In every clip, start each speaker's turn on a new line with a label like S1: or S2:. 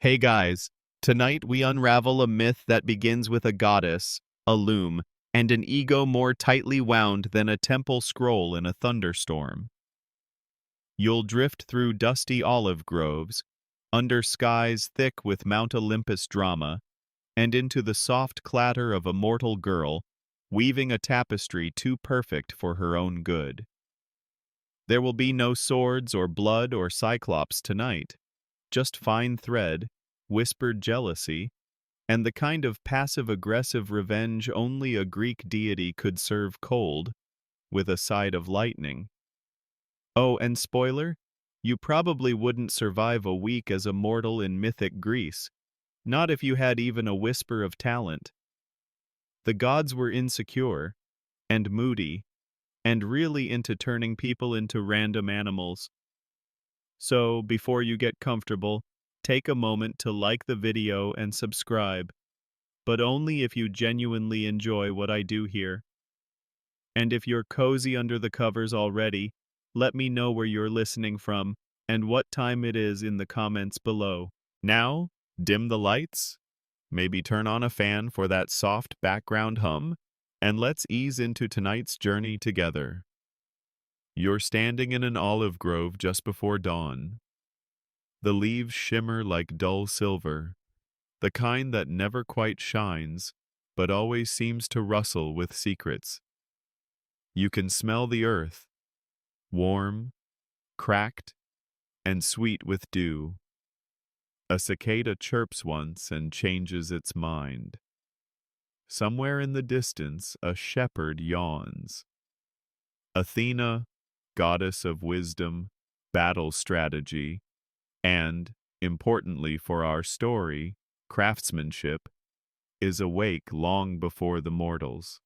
S1: Hey guys, tonight we unravel a myth that begins with a goddess, a loom, and an ego more tightly wound than a temple scroll in a thunderstorm. You'll drift through dusty olive groves, under skies thick with Mount Olympus drama, and into the soft clatter of a mortal girl, weaving a tapestry too perfect for her own good. There will be no swords or blood or cyclops tonight, just fine thread, whispered jealousy, and the kind of passive-aggressive revenge only a Greek deity could serve cold, with a side of lightning. Oh, and spoiler, you probably wouldn't survive a week as a mortal in mythic Greece, not if you had even a whisper of talent. The gods were insecure, and moody, and really into turning people into random animals. So, before you get comfortable, take a moment to like the video and subscribe, but only if you genuinely enjoy what I do here. And if you're cozy under the covers already, let me know where you're listening from and what time it is in the comments below. Now, dim the lights, maybe turn on a fan for that soft background hum, and let's ease into tonight's journey together. You're standing in an olive grove just before dawn. The leaves shimmer like dull silver, the kind that never quite shines, but always seems to rustle with secrets. You can smell the earth, warm, cracked, and sweet with dew. A cicada chirps once and changes its mind. Somewhere in the distance, a shepherd yawns. Athena, goddess of wisdom, battle strategy, and, importantly for our story, craftsmanship, is awake long before the mortals.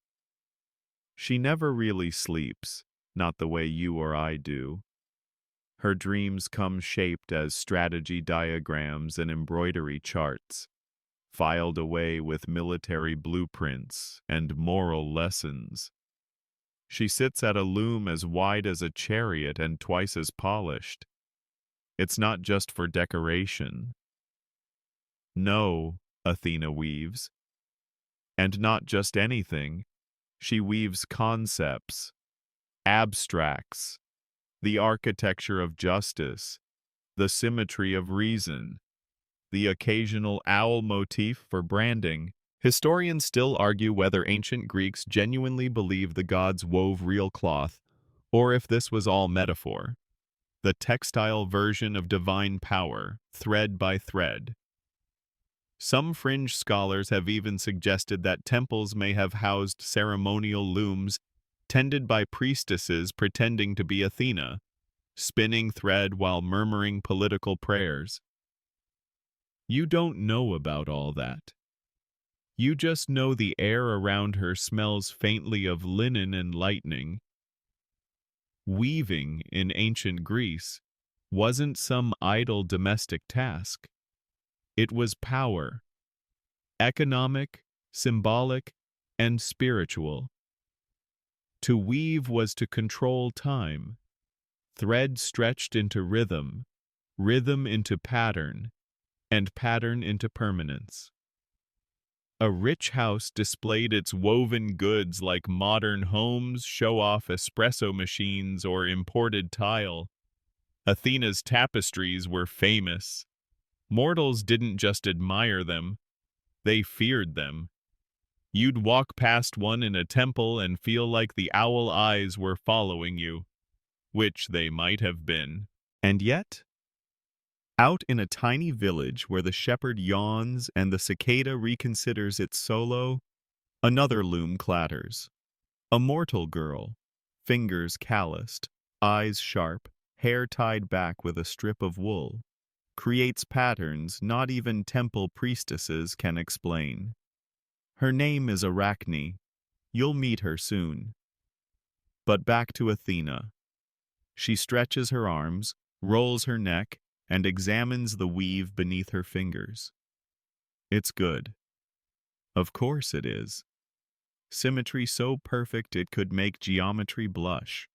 S1: She never really sleeps, not the way you or I do. Her dreams come shaped as strategy diagrams and embroidery charts, filed away with military blueprints and moral lessons. She sits at a loom as wide as a chariot and twice as polished. It's not just for decoration. No, Athena weaves. And not just anything. She weaves concepts, abstracts, the architecture of justice, the symmetry of reason, the occasional owl motif for branding. Historians still argue whether ancient Greeks genuinely believed the gods wove real cloth, or if this was all metaphor. The textile version of divine power, thread by thread. Some fringe scholars have even suggested that temples may have housed ceremonial looms tended by priestesses pretending to be Athena, spinning thread while murmuring political prayers. You don't know about all that. You just know the air around her smells faintly of linen and lightning. Weaving in ancient Greece wasn't some idle domestic task. It was power, economic, symbolic, and spiritual. To weave was to control time, thread stretched into rhythm, rhythm into pattern, and pattern into permanence. A rich house displayed its woven goods like modern homes show off espresso machines or imported tile. Athena's tapestries were famous. Mortals didn't just admire them, they feared them. You'd walk past one in a temple and feel like the owl eyes were following you, which they might have been. And yet, out in a tiny village where the shepherd yawns and the cicada reconsiders its solo, another loom clatters. A mortal girl, fingers calloused, eyes sharp, hair tied back with a strip of wool, creates patterns not even temple priestesses can explain. Her name is Arachne. You'll meet her soon. But back to Athena. She stretches her arms, rolls her neck, and examines the weave beneath her fingers. It's good. Of course it is. Symmetry so perfect it could make geometry blush.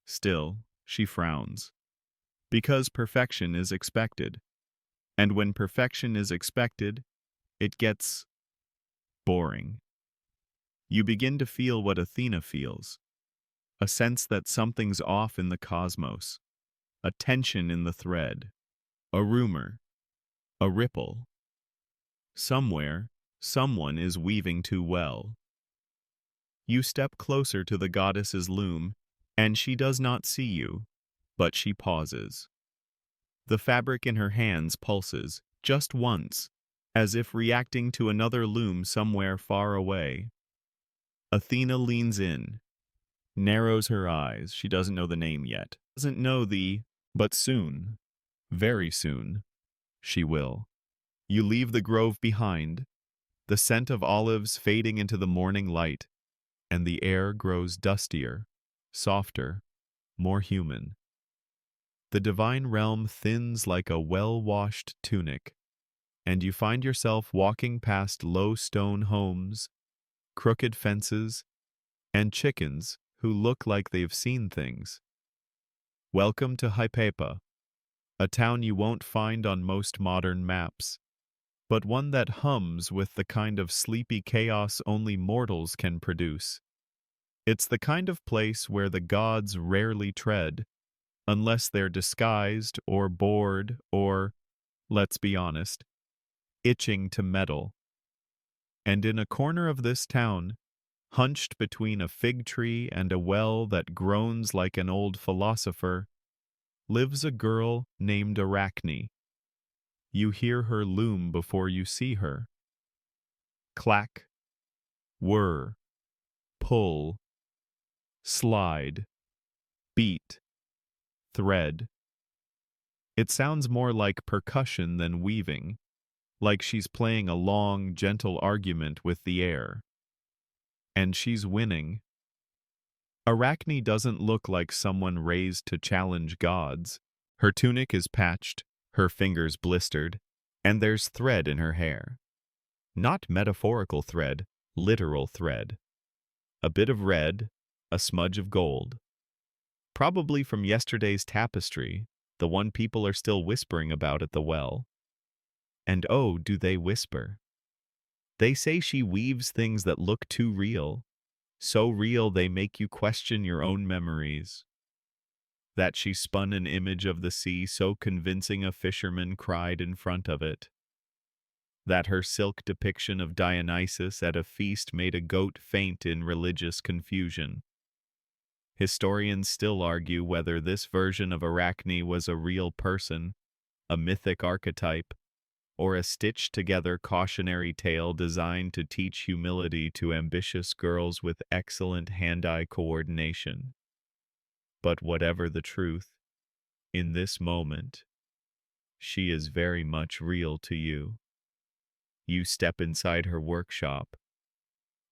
S1: Still, she frowns. Because perfection is expected. And when perfection is expected, it gets boring. You begin to feel what Athena feels, a sense that something's off in the cosmos, a tension in the thread, a rumor, a ripple. Somewhere, someone is weaving too well. You step closer to the goddess's loom, and she does not see you, but she pauses. The fabric in her hands pulses, just once, as if reacting to another loom somewhere far away. Athena leans in, narrows her eyes. She doesn't know the name yet. Doesn't know but soon, very soon, she will. You leave the grove behind, the scent of olives fading into the morning light, and the air grows dustier, softer, more human. The divine realm thins like a well-washed tunic, and you find yourself walking past low stone homes, crooked fences, and chickens who look like they've seen things. Welcome to Hypatia, a town you won't find on most modern maps, but one that hums with the kind of sleepy chaos only mortals can produce. It's the kind of place where the gods rarely tread, unless they're disguised or bored or, let's be honest, itching to meddle. And in a corner of this town, hunched between a fig tree and a well that groans like an old philosopher, lives a girl named Arachne. You hear her loom before you see her. Clack, whir, pull, slide, beat, thread. It sounds more like percussion than weaving, like she's playing a long, gentle argument with the air. And she's winning. Arachne doesn't look like someone raised to challenge gods. Her tunic is patched, her fingers blistered, and there's thread in her hair. Not metaphorical thread, literal thread. A bit of red, a smudge of gold. Probably from yesterday's tapestry, the one people are still whispering about at the well. And oh, do they whisper. They say she weaves things that look too real, so real they make you question your own memories. That she spun an image of the sea so convincing a fisherman cried in front of it. That her silk depiction of Dionysus at a feast made a goat faint in religious confusion. Historians still argue whether this version of Arachne was a real person, a mythic archetype, or a stitched-together cautionary tale designed to teach humility to ambitious girls with excellent hand-eye coordination. But whatever the truth, in this moment, she is very much real to you. You step inside her workshop,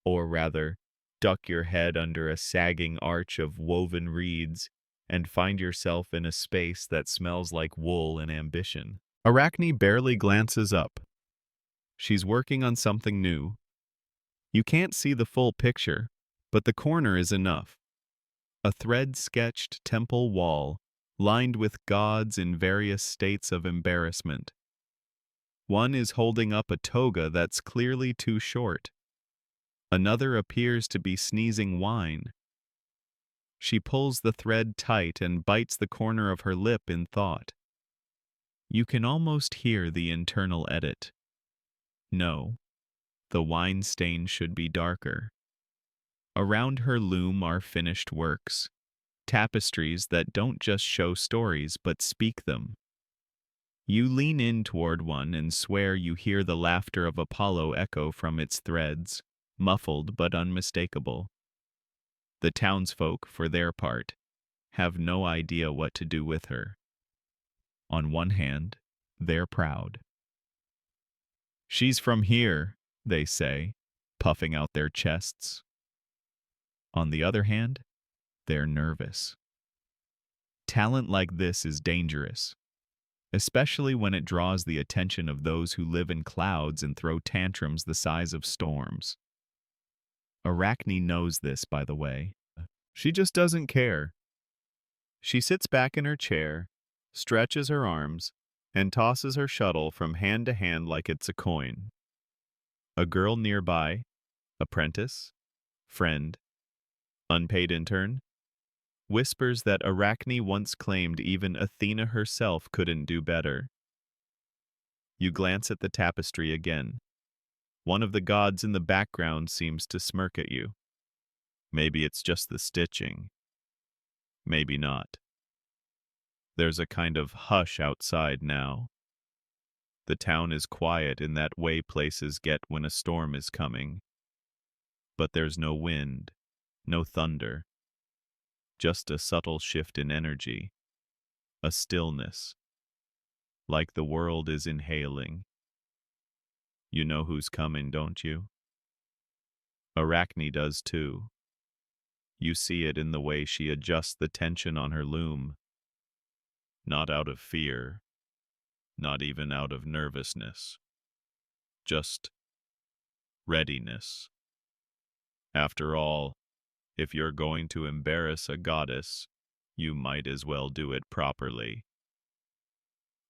S1: or rather, duck your head under a sagging arch of woven reeds and find yourself in a space that smells like wool and ambition. Arachne barely glances up. She's working on something new. You can't see the full picture, but the corner is enough. A thread-sketched temple wall, lined with gods in various states of embarrassment. One is holding up a toga that's clearly too short. Another appears to be sneezing wine. She pulls the thread tight and bites the corner of her lip in thought. You can almost hear the internal edit. No, the wine stain should be darker. Around her loom are finished works, tapestries that don't just show stories but speak them. You lean in toward one and swear you hear the laughter of Apollo echo from its threads, muffled but unmistakable. The townsfolk, for their part, have no idea what to do with her. On one hand, they're proud. She's from here, they say, puffing out their chests. On the other hand, they're nervous. Talent like this is dangerous, especially when it draws the attention of those who live in clouds and throw tantrums the size of storms. Arachne knows this, by the way. She just doesn't care. She sits back in her chair, stretches her arms, and tosses her shuttle from hand to hand like it's a coin. A girl nearby, apprentice, friend, unpaid intern, whispers that Arachne once claimed even Athena herself couldn't do better. You glance at the tapestry again. One of the gods in the background seems to smirk at you. Maybe it's just the stitching. Maybe not. There's a kind of hush outside now. The town is quiet in that way places get when a storm is coming. But there's no wind, no thunder. Just a subtle shift in energy. A stillness. Like the world is inhaling. You know who's coming, don't you? Arachne does too. You see it in the way she adjusts the tension on her loom. Not out of fear, not even out of nervousness. Just readiness. After all, if you're going to embarrass a goddess, you might as well do it properly.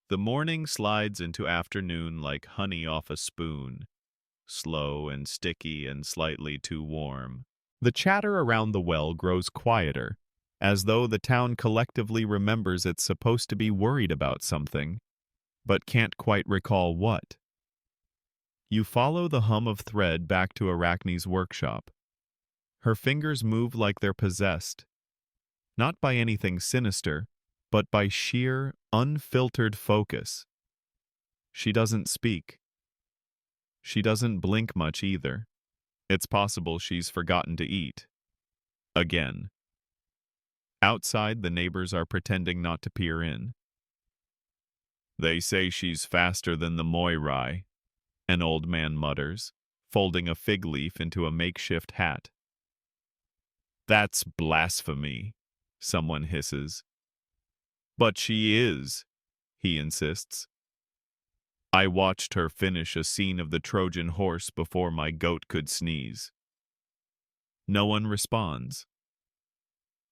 S1: The morning slides into afternoon like honey off a spoon, slow and sticky and slightly too warm. The chatter around the well grows quieter, as though the town collectively remembers it's supposed to be worried about something, but can't quite recall what. You follow the hum of thread back to Arachne's workshop. Her fingers move like they're possessed, not by anything sinister, but by sheer, unfiltered focus. She doesn't speak. She doesn't blink much either. It's possible she's forgotten to eat. Again. Outside, the neighbors are pretending not to peer in. They say she's faster than the Moirai, an old man mutters, folding a fig leaf into a makeshift hat. That's blasphemy, someone hisses. But she is, he insists. I watched her finish a scene of the Trojan horse before my goat could sneeze. No one responds.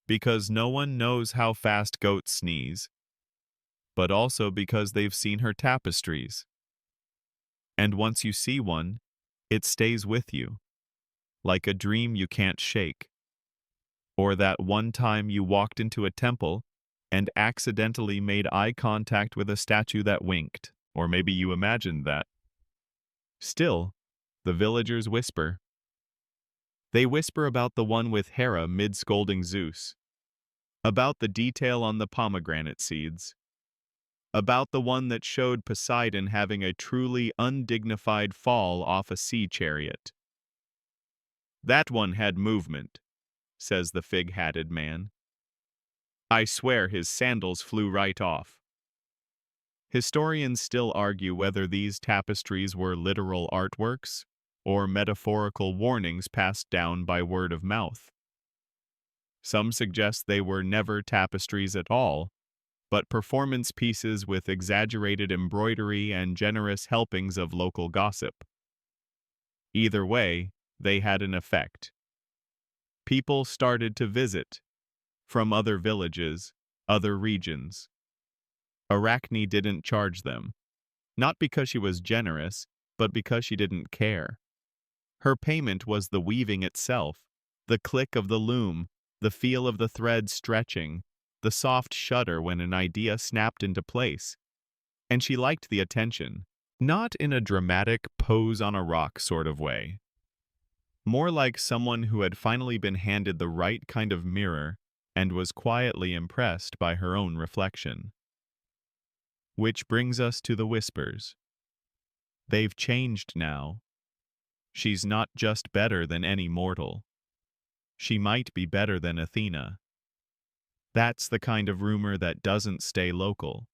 S1: Because no one knows how fast goats sneeze, but also because they've seen her tapestries. And once you see one, it stays with you, like a dream you can't shake. Or that one time you walked into a temple and accidentally made eye contact with a statue that winked, or maybe you imagined that. Still, the villagers whisper. They whisper about the one with Hera mid-scolding Zeus, about the detail on the pomegranate seeds, about the one that showed Poseidon having a truly undignified fall off a sea chariot. That one had movement, says the fig-hatted man. I swear his sandals flew right off. Historians still argue whether these tapestries were literal artworks or metaphorical warnings passed down by word of mouth. Some suggest they were never tapestries at all, but performance pieces with exaggerated embroidery and generous helpings of local gossip. Either way, they had an effect. People started to visit, from other villages, other regions. Arachne didn't charge them, not because she was generous, but because she didn't care. Her payment was the weaving itself, the click of the loom, the feel of the thread stretching, the soft shudder when an idea snapped into place. And she liked the attention, not in a dramatic pose on a rock sort of way. More like someone who had finally been handed the right kind of mirror and was quietly impressed by her own reflection. Which brings us to the whispers. They've changed now. She's not just better than any mortal. She might be better than Athena. That's the kind of rumor that doesn't stay local.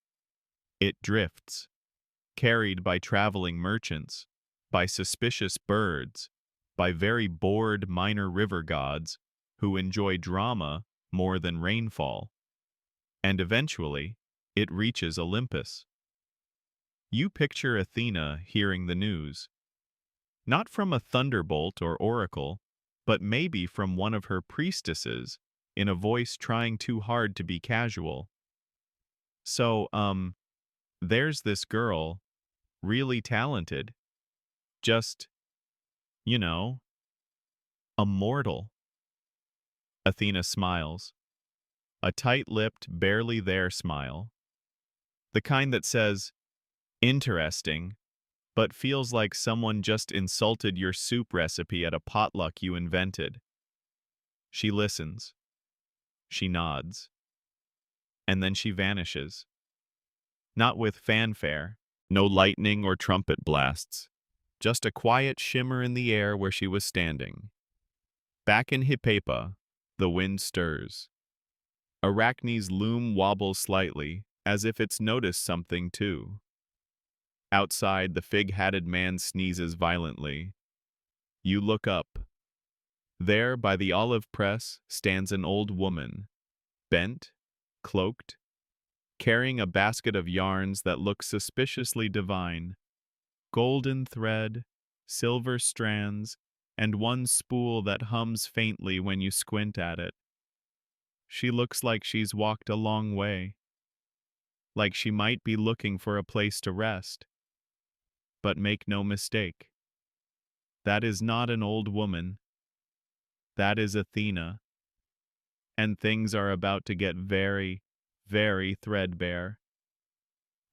S1: It drifts, carried by traveling merchants, by suspicious birds, by very bored minor river gods who enjoy drama more than rainfall. And eventually, it reaches Olympus. You picture Athena hearing the news. Not from a thunderbolt or oracle, but maybe from one of her priestesses in a voice trying too hard to be casual. So, There's this girl, really talented, just, you know, a mortal. Athena smiles, a tight-lipped, barely there smile. The kind that says, interesting, but feels like someone just insulted your soup recipe at a potluck you invented. She listens. She nods. And then she vanishes. Not with fanfare, no lightning or trumpet blasts, just a quiet shimmer in the air where she was standing. Back in Hipapa, the wind stirs. Arachne's loom wobbles slightly, as if it's noticed something too. Outside, the fig-hatted man sneezes violently. You look up. There, by the olive press, stands an old woman, bent, cloaked, carrying a basket of yarns that look suspiciously divine. Golden thread, silver strands, and one spool that hums faintly when you squint at it. She looks like she's walked a long way, like she might be looking for a place to rest. But make no mistake, that is not an old woman. That is Athena. And things are about to get very, very threadbare.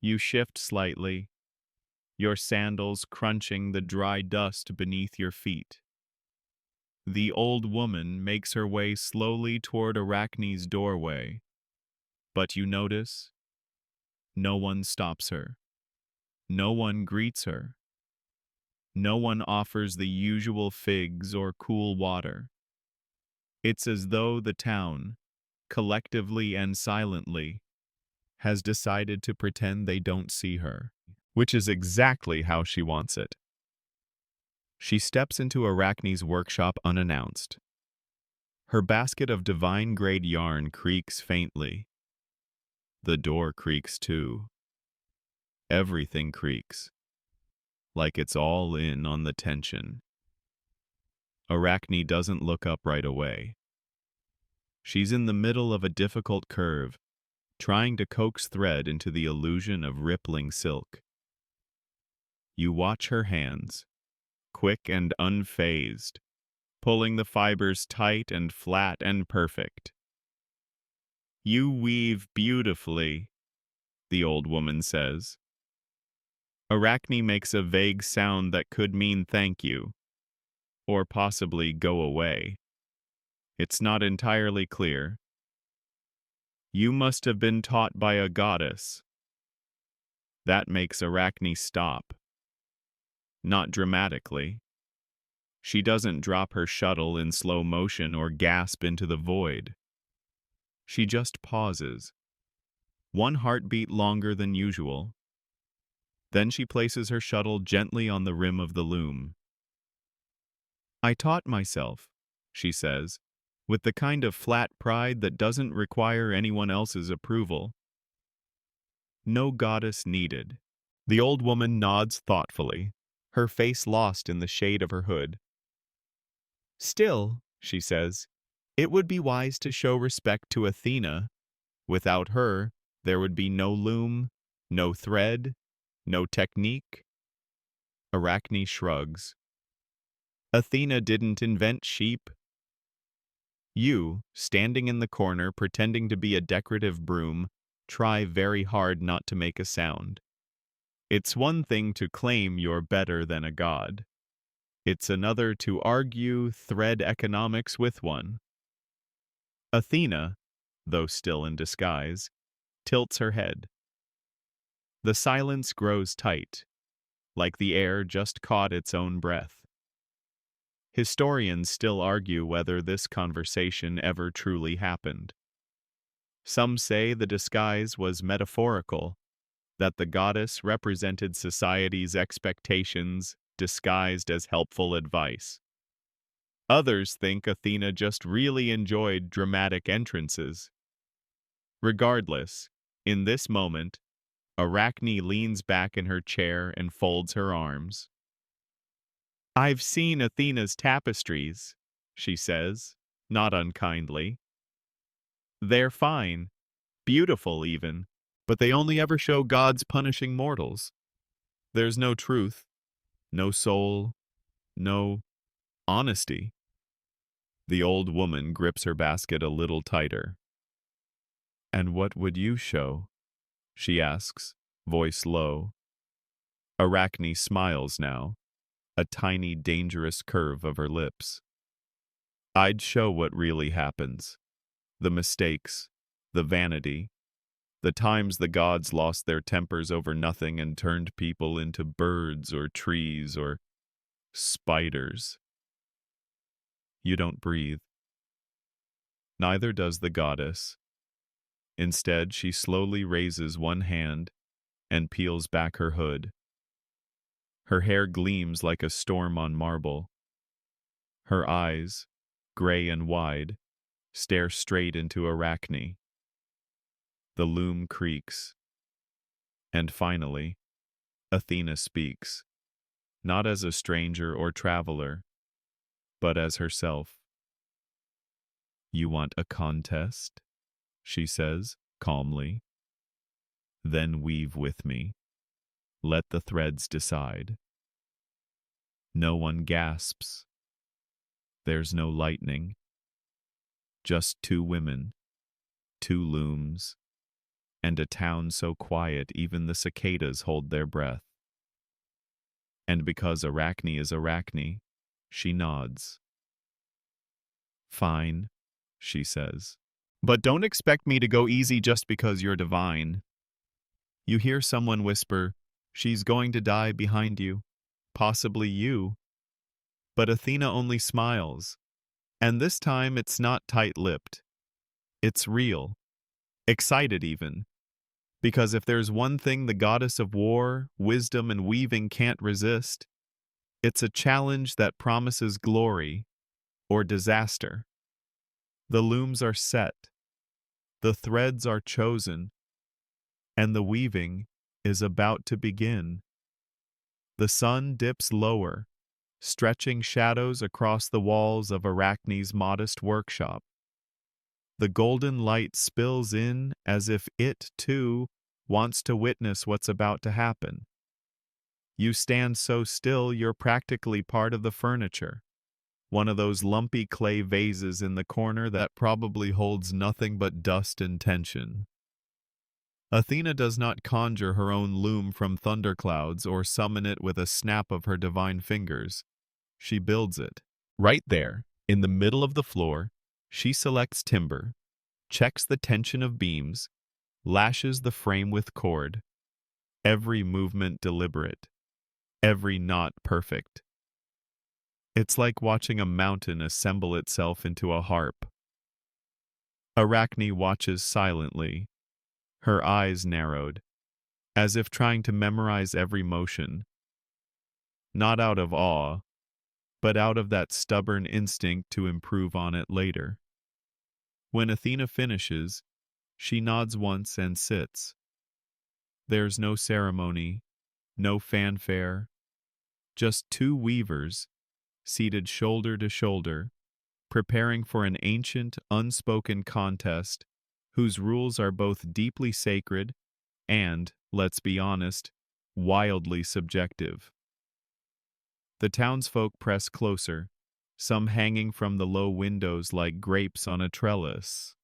S1: You shift slightly, your sandals crunching the dry dust beneath your feet. The old woman makes her way slowly toward Arachne's doorway, but you notice no one stops her. No one greets her. No one offers the usual figs or cool water. It's as though the town, collectively and silently, has decided to pretend they don't see her, which is exactly how she wants it. She steps into Arachne's workshop unannounced. Her basket of divine-grade yarn creaks faintly. The door creaks too. Everything creaks, like it's all in on the tension. Arachne doesn't look up right away. She's in the middle of a difficult curve, trying to coax thread into the illusion of rippling silk. You watch her hands, quick and unfazed, pulling the fibers tight and flat and perfect. You weave beautifully, the old woman says. Arachne makes a vague sound that could mean thank you, or possibly go away. It's not entirely clear. You must have been taught by a goddess. That makes Arachne stop. Not dramatically. She doesn't drop her shuttle in slow motion or gasp into the void. She just pauses, one heartbeat longer than usual. Then she places her shuttle gently on the rim of the loom. I taught myself, she says, with the kind of flat pride that doesn't require anyone else's approval. No goddess needed. The old woman nods thoughtfully, her face lost in the shade of her hood. Still, she says, it would be wise to show respect to Athena. Without her, there would be no loom, no thread, no technique. Arachne shrugs. Athena didn't invent sheep. You, standing in the corner pretending to be a decorative broom, try very hard not to make a sound. It's one thing to claim you're better than a god. It's another to argue thread economics with one. Athena, though still in disguise, tilts her head. The silence grows tight, like the air just caught its own breath. Historians still argue whether this conversation ever truly happened. Some say the disguise was metaphorical, that the goddess represented society's expectations disguised as helpful advice. Others think Athena just really enjoyed dramatic entrances. Regardless, in this moment, Arachne leans back in her chair and folds her arms. I've seen Athena's tapestries, she says, not unkindly. They're fine, beautiful even, But they only ever show gods punishing mortals. There's no truth, no soul, no honesty. The old woman grips her basket a little tighter. "And what would you show?" she asks, voice low. Arachne smiles now, a tiny dangerous curve of her lips. "I'd show what really happens. The mistakes, the vanity, the times the gods lost their tempers over nothing and turned people into birds or trees or spiders." You don't breathe. Neither does the goddess. Instead, she slowly raises one hand and peels back her hood. Her hair gleams like a storm on marble. Her eyes, gray and wide, stare straight into Arachne. The loom creaks. And finally, Athena speaks, not as a stranger or traveler, but as herself. "You want a contest?" she says, calmly. "Then weave with me. Let the threads decide." No one gasps. There's no lightning. Just two women, two looms, and a town so quiet even the cicadas hold their breath. And because Arachne is Arachne, she nods. "Fine," she says. "But don't expect me to go easy just because you're divine." You hear someone whisper, "She's going to die behind you. Possibly you." But Athena only smiles. And this time it's not tight-lipped. It's real. Excited even. Because if there's one thing the goddess of war, wisdom, and weaving can't resist, it's a challenge that promises glory or disaster. The looms are set. The threads are chosen. And the weaving is about to begin. The sun dips lower, stretching shadows across the walls of Arachne's modest workshop. The golden light spills in as if it, too, wants to witness what's about to happen. You stand so still you're practically part of the furniture, one of those lumpy clay vases in the corner that probably holds nothing but dust and tension. Athena does not conjure her own loom from thunderclouds or summon it with a snap of her divine fingers. She builds it. Right there, in the middle of the floor, she selects timber, checks the tension of beams, lashes the frame with cord. Every movement deliberate, every knot perfect. It's like watching a mountain assemble itself into a harp. Arachne watches silently, her eyes narrowed, as if trying to memorize every motion. Not out of awe, but out of that stubborn instinct to improve on it later. When Athena finishes, she nods once and sits. There's no ceremony, no fanfare, just two weavers, seated shoulder to shoulder, preparing for an ancient, unspoken contest whose rules are both deeply sacred and, let's be honest, wildly subjective. The townsfolk press closer, some hanging from the low windows like grapes on a trellis.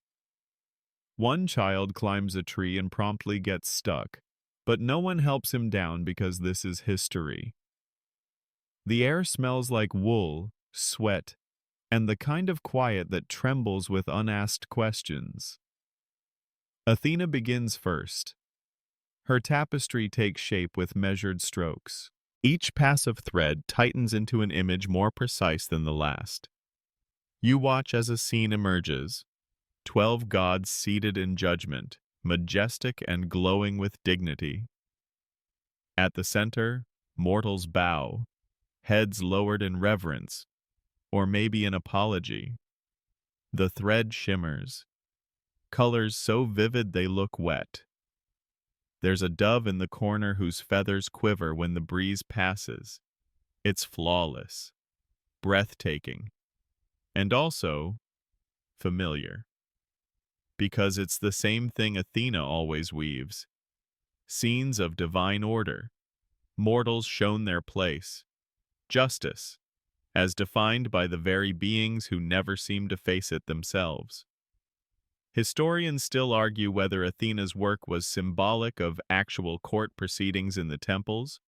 S1: One child climbs a tree and promptly gets stuck, but no one helps him down because this is history. The air smells like wool, sweat, and the kind of quiet that trembles with unasked questions. Athena begins first. Her tapestry takes shape with measured strokes. Each pass of thread tightens into an image more precise than the last. You watch as a scene emerges. 12 gods seated in judgment, majestic and glowing with dignity. At the center, mortals bow, heads lowered in reverence, or maybe in apology. The thread shimmers, colors so vivid they look wet. There's a dove in the corner whose feathers quiver when the breeze passes. It's flawless, breathtaking, and also familiar. Because it's the same thing Athena always weaves, Scenes of divine order. Mortals shown their place. Justice, as defined by the very beings who never seem to face it themselves. Historians still argue whether Athena's work was symbolic of actual court proceedings in the temples,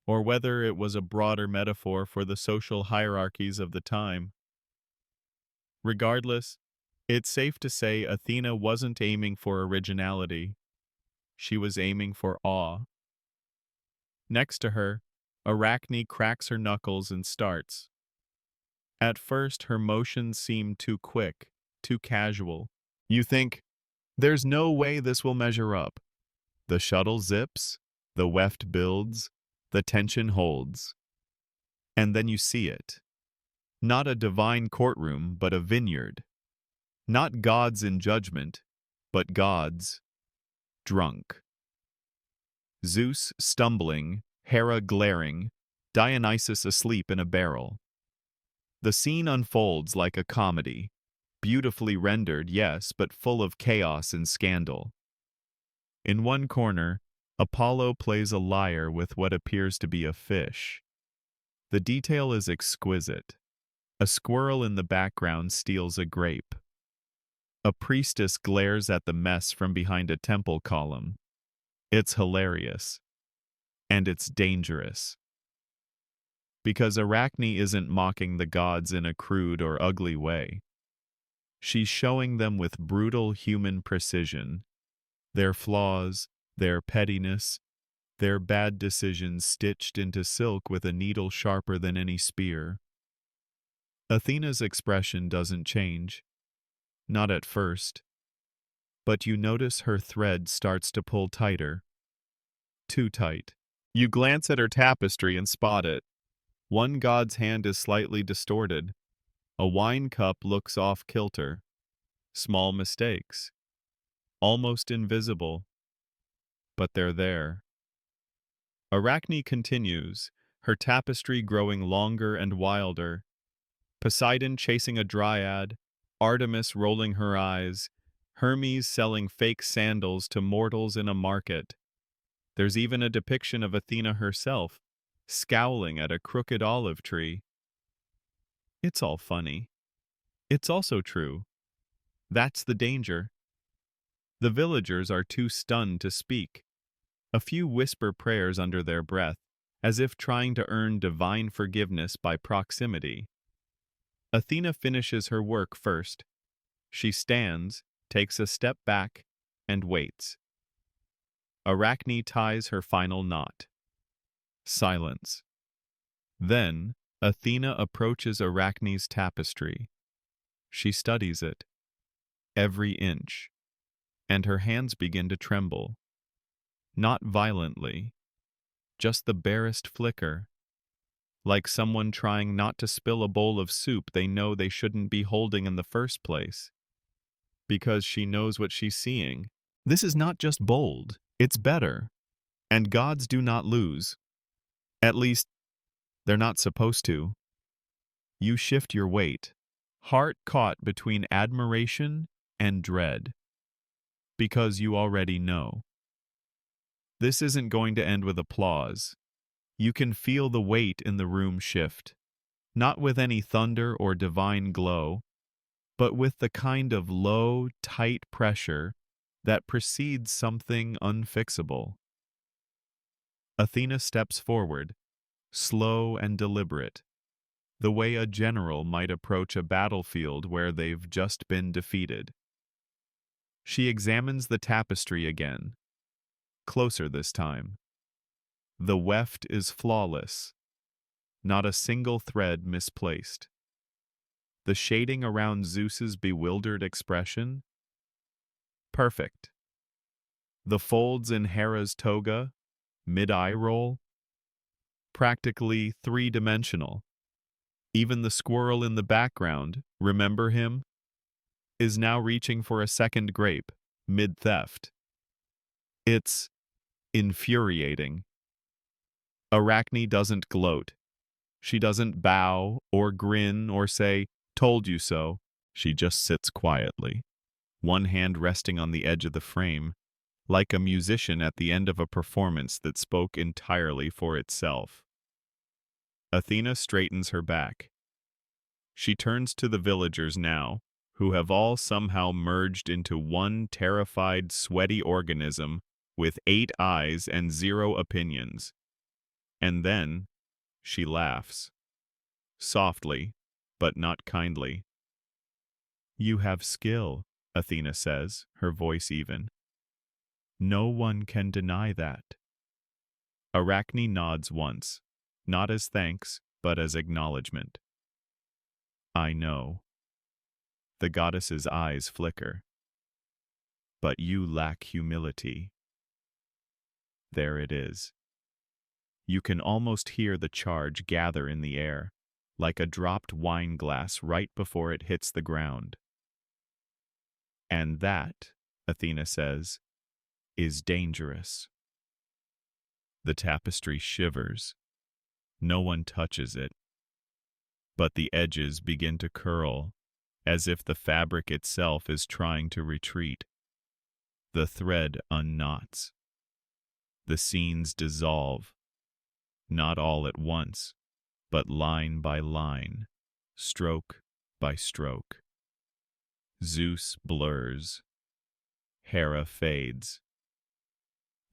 S1: or whether it was a broader metaphor for the social hierarchies of the time. Regardless, it's safe to say Athena wasn't aiming for originality. She was aiming for awe. Next to her, Arachne cracks her knuckles and starts. At first, her motions seem too quick, too casual. You think, there's no way this will measure up. The shuttle zips, the weft builds, the tension holds. And then you see it. Not a divine courtroom, but a vineyard. Not gods in judgment, but gods drunk. Zeus stumbling, Hera glaring, Dionysus asleep in a barrel. The scene unfolds like a comedy, beautifully rendered, yes, but full of chaos and scandal. In one corner, Apollo plays a lyre with what appears to be a fish. The detail is exquisite. A squirrel in the background steals a grape. A priestess glares at the mess from behind a temple column. It's hilarious. And it's dangerous. Because Arachne isn't mocking the gods in a crude or ugly way. She's showing them with brutal human precision. Their flaws, their pettiness, their bad decisions stitched into silk with a needle sharper than any spear. Athena's expression doesn't change. Not at first. But you notice her thread starts to pull tighter. Too tight. You glance at her tapestry and spot it. One god's hand is slightly distorted. A wine cup looks off kilter. Small mistakes. Almost invisible. But they're there. Arachne continues, her tapestry growing longer and wilder. Poseidon chasing a dryad, Artemis rolling her eyes, Hermes selling fake sandals to mortals in a market. There's even a depiction of Athena herself, scowling at a crooked olive tree. It's all funny. It's also true. That's the danger. The villagers are too stunned to speak. A few whisper prayers under their breath, as if trying to earn divine forgiveness by proximity. Athena finishes her work first. She stands, takes a step back, and waits. Arachne ties her final knot. Silence. Then, Athena approaches Arachne's tapestry. She studies it, every inch, and her hands begin to tremble. Not violently, just the barest flicker, like someone trying not to spill a bowl of soup they know they shouldn't be holding in the first place. Because she knows what she's seeing. This is not just bold, it's better. And gods do not lose. At least, they're not supposed to. You shift your weight, heart caught between admiration and dread. Because you already know. This isn't going to end with applause. You can feel the weight in the room shift, not with any thunder or divine glow, but with the kind of low, tight pressure that precedes something unfixable. Athena steps forward, slow and deliberate, the way a general might approach a battlefield where they've just been defeated. She examines the tapestry again, closer this time. The weft is flawless, not a single thread misplaced. The shading around Zeus's bewildered expression? Perfect. The folds in Hera's toga, mid-eye roll? Practically three-dimensional. Even the squirrel in the background, remember him? Is now reaching for a second grape, mid-theft. It's infuriating. Arachne doesn't gloat. She doesn't bow or grin or say, "Told you so." She just sits quietly, one hand resting on the edge of the frame, like a musician at the end of a performance that spoke entirely for itself. Athena straightens her back. She turns to the villagers now, who have all somehow merged into one terrified, sweaty organism with 8 eyes and 0 opinions. And then she laughs. Softly, but not kindly. "You have skill," Athena says, her voice even. "No one can deny that." Arachne nods once, not as thanks, but as acknowledgement. "I know." The goddess's eyes flicker. "But you lack humility." There it is. You can almost hear the charge gather in the air, like a dropped wine glass right before it hits the ground. "And that," Athena says, "is dangerous." The tapestry shivers. No one touches it. But the edges begin to curl, as if the fabric itself is trying to retreat. The thread unknots. The scenes dissolve, not all at once, but line by line, stroke by stroke. Zeus blurs. Hera fades.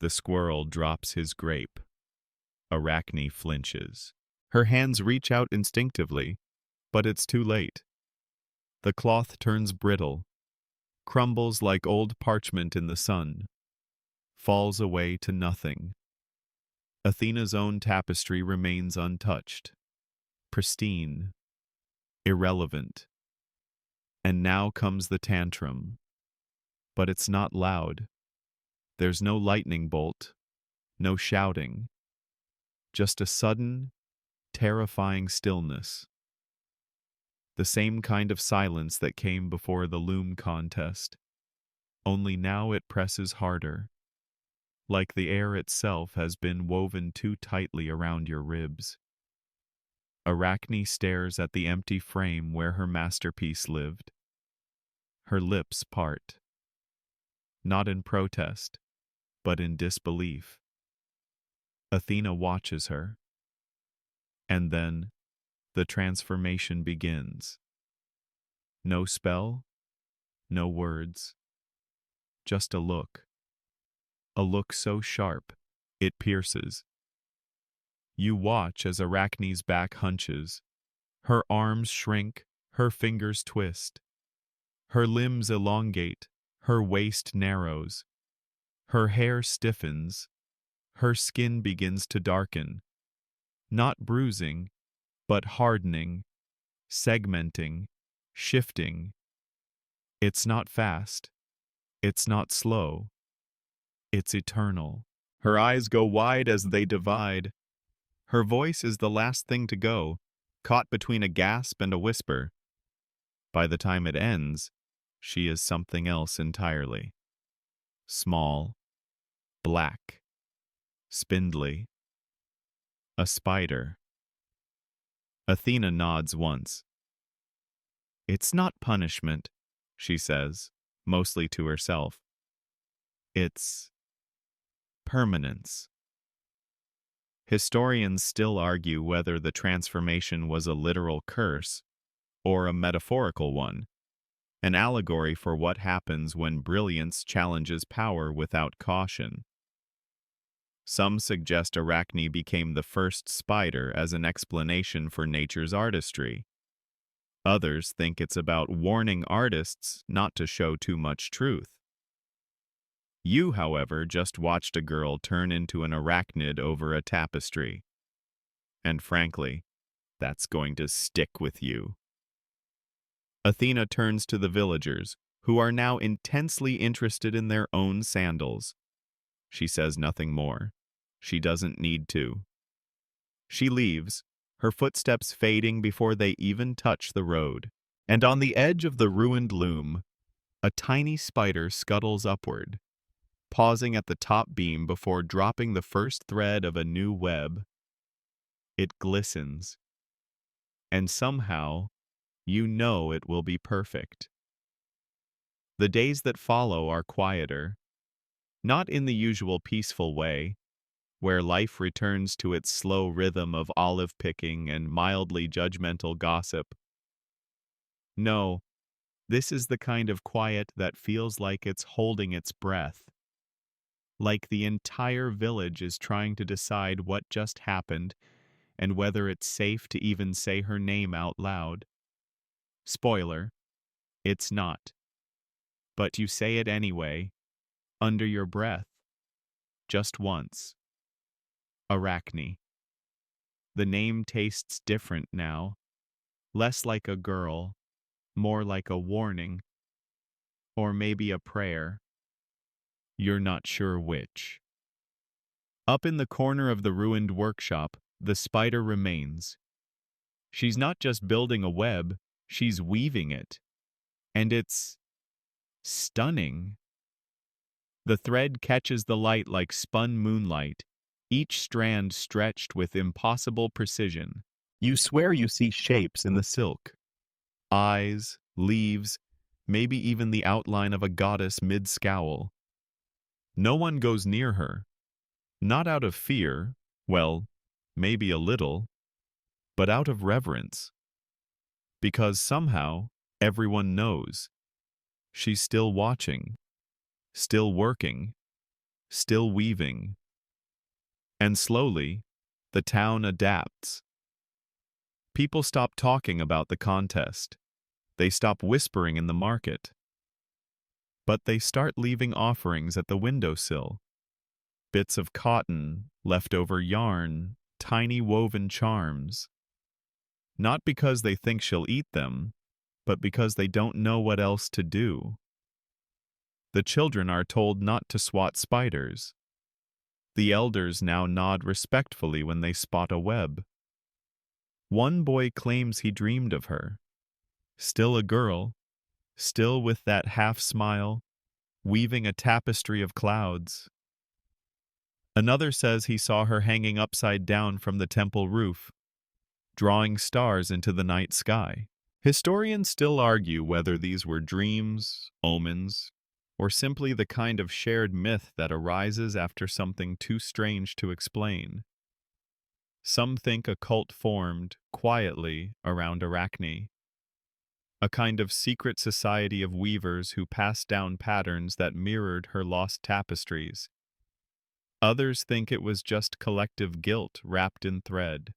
S1: The squirrel drops his grape. Arachne flinches. Her hands reach out instinctively, but it's too late. The cloth turns brittle, crumbles like old parchment in the sun, falls away to nothing. Athena's own tapestry remains untouched, pristine, irrelevant. And now comes the tantrum. But it's not loud. There's no lightning bolt, no shouting. Just a sudden, terrifying stillness. The same kind of silence that came before the loom contest. Only now it presses harder, like the air itself has been woven too tightly around your ribs. Arachne stares at the empty frame where her masterpiece lived. Her lips part. Not in protest, but in disbelief. Athena watches her. And then, the transformation begins. No spell, no words. Just a look. A look so sharp, it pierces. You watch as Arachne's back hunches. Her arms shrink, her fingers twist. Her limbs elongate, her waist narrows. Her hair stiffens. Her skin begins to darken. Not bruising, but hardening, segmenting, shifting. It's not fast. It's not slow. It's eternal. Her eyes go wide as they divide. Her voice is the last thing to go, caught between a gasp and a whisper. By the time it ends, she is something else entirely. Small, black, spindly. A spider. Athena nods once. "It's not punishment," she says, mostly to herself. "It's permanence." Historians still argue whether the transformation was a literal curse or a metaphorical one, an allegory for what happens when brilliance challenges power without caution. Some suggest Arachne became the first spider as an explanation for nature's artistry. Others think it's about warning artists not to show too much truth. You, however, just watched a girl turn into an arachnid over a tapestry. And frankly, that's going to stick with you. Athena turns to the villagers, who are now intensely interested in their own sandals. She says nothing more. She doesn't need to. She leaves, her footsteps fading before they even touch the road. And on the edge of the ruined loom, a tiny spider scuttles upward, pausing at the top beam before dropping the first thread of a new web. It glistens. And somehow, you know it will be perfect. The days that follow are quieter. Not in the usual peaceful way, where life returns to its slow rhythm of olive picking and mildly judgmental gossip. No, this is the kind of quiet that feels like it's holding its breath, like the entire village is trying to decide what just happened and whether it's safe to even say her name out loud. Spoiler, it's not. But you say it anyway, under your breath, just once. Arachne. The name tastes different now, less like a girl, more like a warning, or maybe a prayer. You're not sure which. Up in the corner of the ruined workshop, the spider remains. She's not just building a web, she's weaving it. And it's stunning. The thread catches the light like spun moonlight, each strand stretched with impossible precision. You swear you see shapes in the silk. Eyes, leaves, maybe even the outline of a goddess mid-scowl. No one goes near her. Not out of fear, well, maybe a little, but out of reverence. Because somehow, everyone knows. She's still watching, still working, still weaving. And slowly, the town adapts. People stop talking about the contest. They stop whispering in the market. But they start leaving offerings at the windowsill. Bits of cotton, leftover yarn, tiny woven charms. Not because they think she'll eat them, but because they don't know what else to do. The children are told not to swat spiders. The elders now nod respectfully when they spot a web. One boy claims he dreamed of her. Still a girl, still with that half-smile, weaving a tapestry of clouds. Another says he saw her hanging upside down from the temple roof, drawing stars into the night sky. Historians still argue whether these were dreams, omens, or simply the kind of shared myth that arises after something too strange to explain. Some think a cult formed, quietly, around Arachne, a kind of secret society of weavers who passed down patterns that mirrored her lost tapestries. Others think it was just collective guilt wrapped in thread.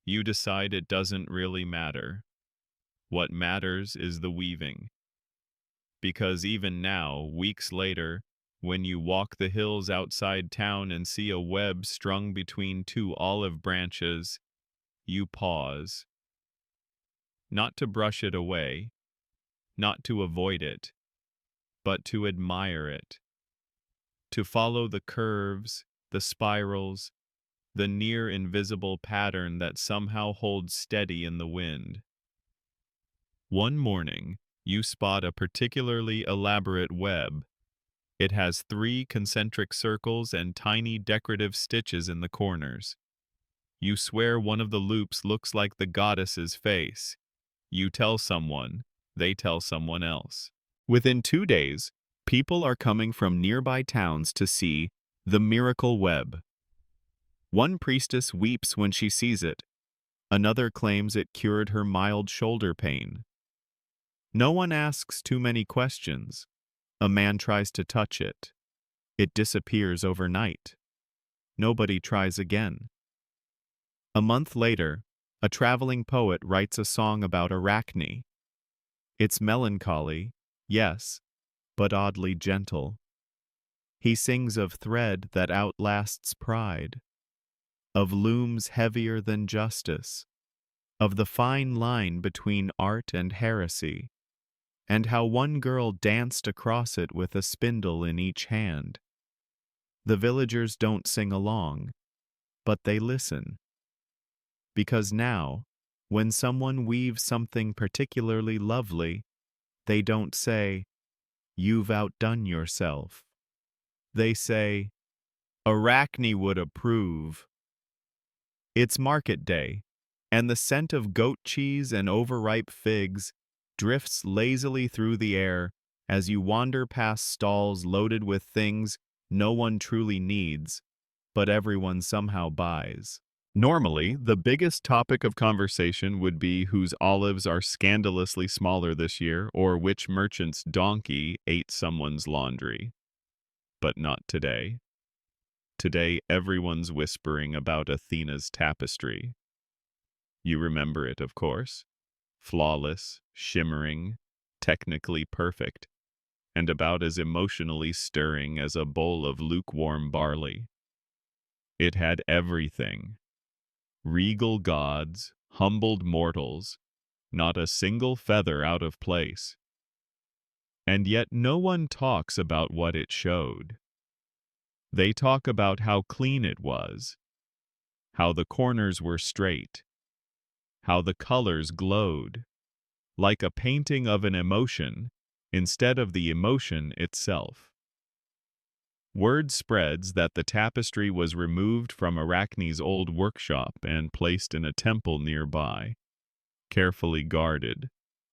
S1: You decide it doesn't really matter. What matters is the weaving. Because even now, weeks later, when you walk the hills outside town and see a web strung between two olive branches, you pause. Not to brush it away, not to avoid it, but to admire it. To follow the curves, the spirals, the near invisible pattern that somehow holds steady in the wind. One morning, you spot a particularly elaborate web. It has 3 concentric circles and tiny decorative stitches in the corners. You swear one of the loops looks like the goddess's face. You tell someone, they tell someone else. Within 2 days, people are coming from nearby towns to see the miracle web. One priestess weeps when she sees it. Another claims it cured her mild shoulder pain. No one asks too many questions. A man tries to touch it. It disappears overnight. Nobody tries again. A month later, a traveling poet writes a song about Arachne. It's melancholy, yes, but oddly gentle. He sings of thread that outlasts pride, of looms heavier than justice, of the fine line between art and heresy, and how one girl danced across it with a spindle in each hand. The villagers don't sing along, but they listen. Because now, when someone weaves something particularly lovely, they don't say, "You've outdone yourself." They say, "Arachne would approve." It's market day, and the scent of goat cheese and overripe figs drifts lazily through the air as you wander past stalls loaded with things no one truly needs, but everyone somehow buys. Normally, the biggest topic of conversation would be whose olives are scandalously smaller this year or which merchant's donkey ate someone's laundry. But not today. Today, everyone's whispering about Athena's tapestry. You remember it, of course. Flawless, shimmering, technically perfect, and about as emotionally stirring as a bowl of lukewarm barley. It had everything. Regal gods, humbled mortals, not a single feather out of place. And yet no one talks about what it showed. They talk about how clean it was, how the corners were straight, how the colors glowed, like a painting of an emotion instead of the emotion itself. Word spreads that the tapestry was removed from Arachne's old workshop and placed in a temple nearby, carefully guarded,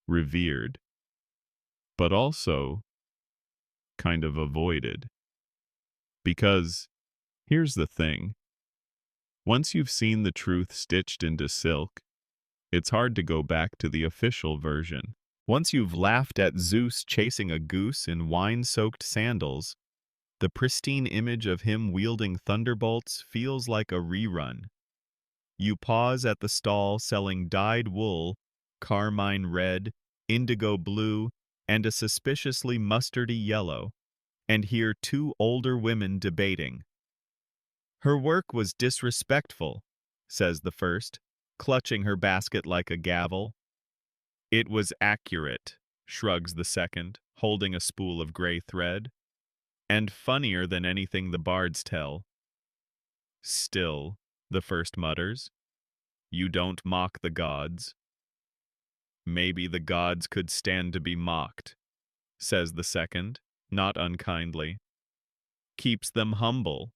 S1: revered, but also kind of avoided. Because, here's the thing, once you've seen the truth stitched into silk, it's hard to go back to the official version. Once you've laughed at Zeus chasing a goose in wine-soaked sandals, the pristine image of him wielding thunderbolts feels like a rerun. You pause at the stall selling dyed wool, carmine red, indigo blue, and a suspiciously mustardy yellow, and hear two older women debating. "Her work was disrespectful," says the first, clutching her basket like a gavel. "It was accurate," shrugs the second, holding a spool of gray thread. "And funnier than anything the bards tell." "Still," the first mutters, "you don't mock the gods." "Maybe the gods could stand to be mocked," says the second, not unkindly. "Keeps them humble."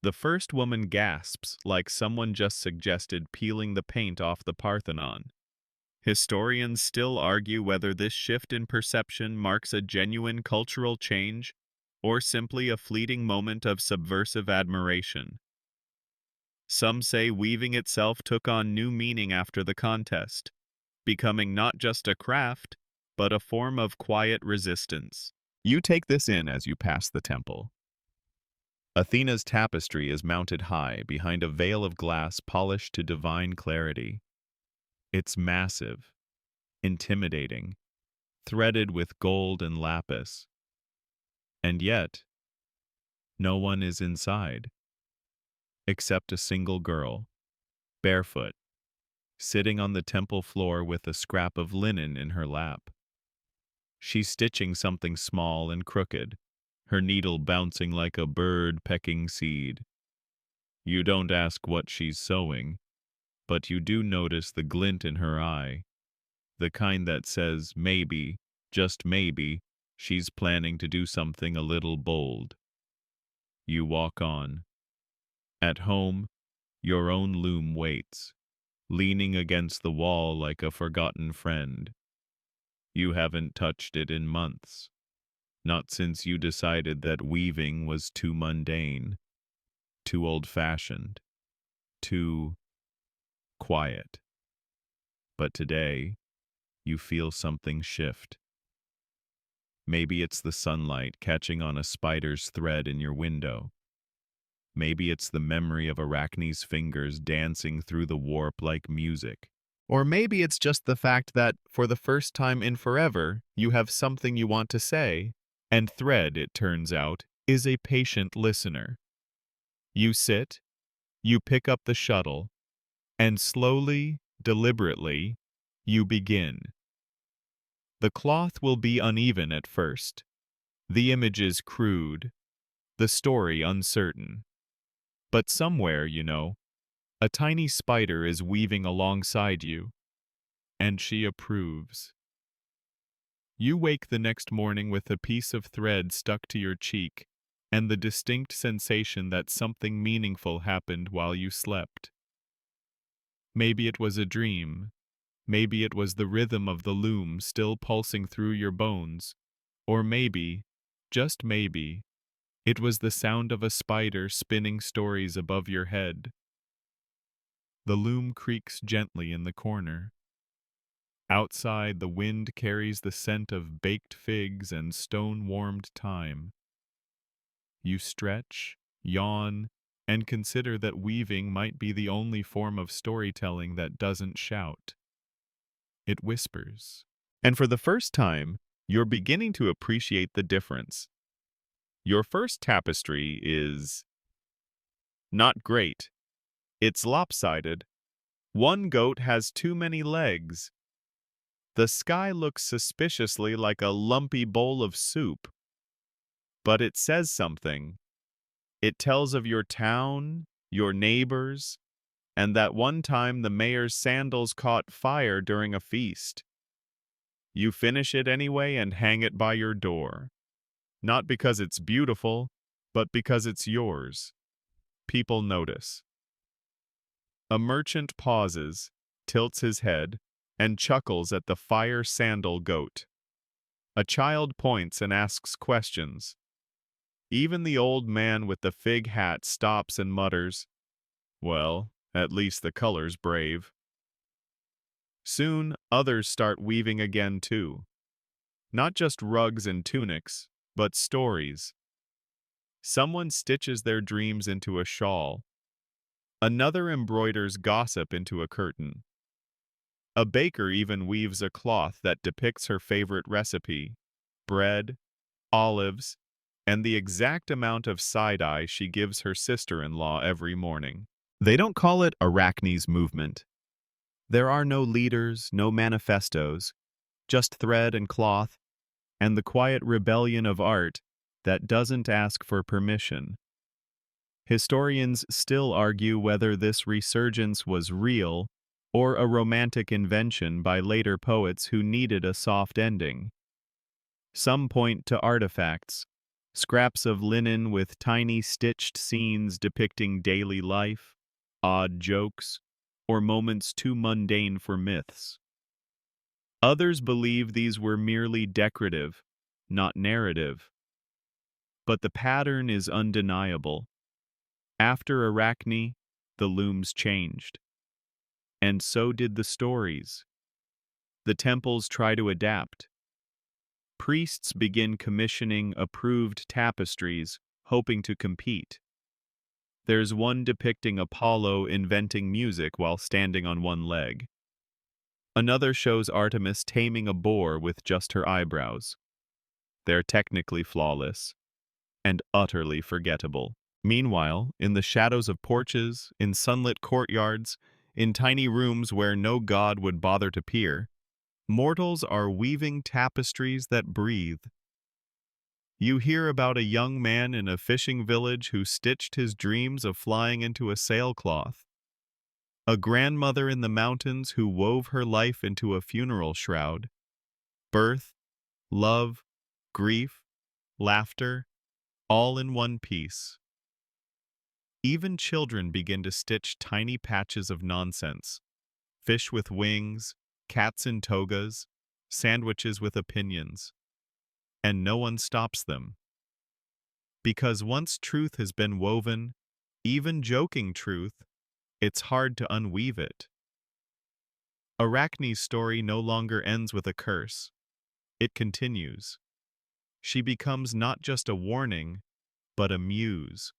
S1: The first woman gasps like someone just suggested peeling the paint off the Parthenon. Historians still argue whether this shift in perception marks a genuine cultural change or simply a fleeting moment of subversive admiration. Some say weaving itself took on new meaning after the contest, becoming not just a craft, but a form of quiet resistance. You take this in as you pass the temple. Athena's tapestry is mounted high behind a veil of glass polished to divine clarity. It's massive, intimidating, threaded with gold and lapis. And yet, no one is inside, except a single girl, barefoot, sitting on the temple floor with a scrap of linen in her lap. She's stitching something small and crooked, her needle bouncing like a bird pecking seed. You don't ask what she's sewing, but you do notice the glint in her eye, the kind that says maybe, just maybe, she's planning to do something a little bold. You walk on. At home, your own loom waits, leaning against the wall like a forgotten friend. You haven't touched it in months, not since you decided that weaving was too mundane, too old-fashioned, too quiet. But today, you feel something shift. Maybe it's the sunlight catching on a spider's thread in your window. Maybe it's the memory of Arachne's fingers dancing through the warp like music. Or maybe it's just the fact that, for the first time in forever, you have something you want to say, and thread, it turns out, is a patient listener. You sit, you pick up the shuttle, and slowly, deliberately, you begin. The cloth will be uneven at first, the images crude, the story uncertain. But somewhere, a tiny spider is weaving alongside you, and she approves. You wake the next morning with a piece of thread stuck to your cheek and the distinct sensation that something meaningful happened while you slept. Maybe it was a dream. Maybe it was the rhythm of the loom still pulsing through your bones, Or maybe, just maybe, it was the sound of a spider spinning stories above your head. The loom creaks gently in the corner. Outside, the wind carries the scent of baked figs and stone-warmed thyme. You stretch, yawn, and consider that weaving might be the only form of storytelling that doesn't shout. It whispers. And for the first time, you're beginning to appreciate the difference. Your first tapestry is not great. It's lopsided. One goat has too many legs. The sky looks suspiciously like a lumpy bowl of soup. But it says something. It tells of your town, your neighbors, and that one time the mayor's sandals caught fire during a feast. You finish it anyway and hang it by your door. Not because it's beautiful, but because it's yours. People notice. A merchant pauses, tilts his head, and chuckles at the fire sandal goat. A child points and asks questions. Even the old man with the fig hat stops and mutters, "Well, at least the color's brave." Soon, others start weaving again too. Not just rugs and tunics, but stories. Someone stitches their dreams into a shawl. Another embroiders gossip into a curtain. A baker even weaves a cloth that depicts her favorite recipe, bread, olives, and the exact amount of side-eye she gives her sister-in-law every morning. They don't call it Arachne's movement. There are no leaders, no manifestos, just thread and cloth, and the quiet rebellion of art that doesn't ask for permission. Historians still argue whether this resurgence was real or a romantic invention by later poets who needed a soft ending. Some point to artifacts, scraps of linen with tiny stitched scenes depicting daily life, odd jokes, or moments too mundane for myths. Others believe these were merely decorative, not narrative. But the pattern is undeniable. After Arachne, the looms changed. And so did the stories. The temples try to adapt. Priests begin commissioning approved tapestries, hoping to compete. There's one depicting Apollo inventing music while standing on one leg. Another shows Artemis taming a boar with just her eyebrows. They're technically flawless and utterly forgettable. Meanwhile, in the shadows of porches, in sunlit courtyards, in tiny rooms where no god would bother to peer, mortals are weaving tapestries that breathe. You hear about a young man in a fishing village who stitched his dreams of flying into a sailcloth. A grandmother in the mountains who wove her life into a funeral shroud. Birth, love, grief, laughter, all in one piece. Even children begin to stitch tiny patches of nonsense. Fish with wings, cats in togas, sandwiches with opinions. And no one stops them. Because once truth has been woven, even joking truth, it's hard to unweave it. Arachne's story no longer ends with a curse. It continues. She becomes not just a warning, but a muse.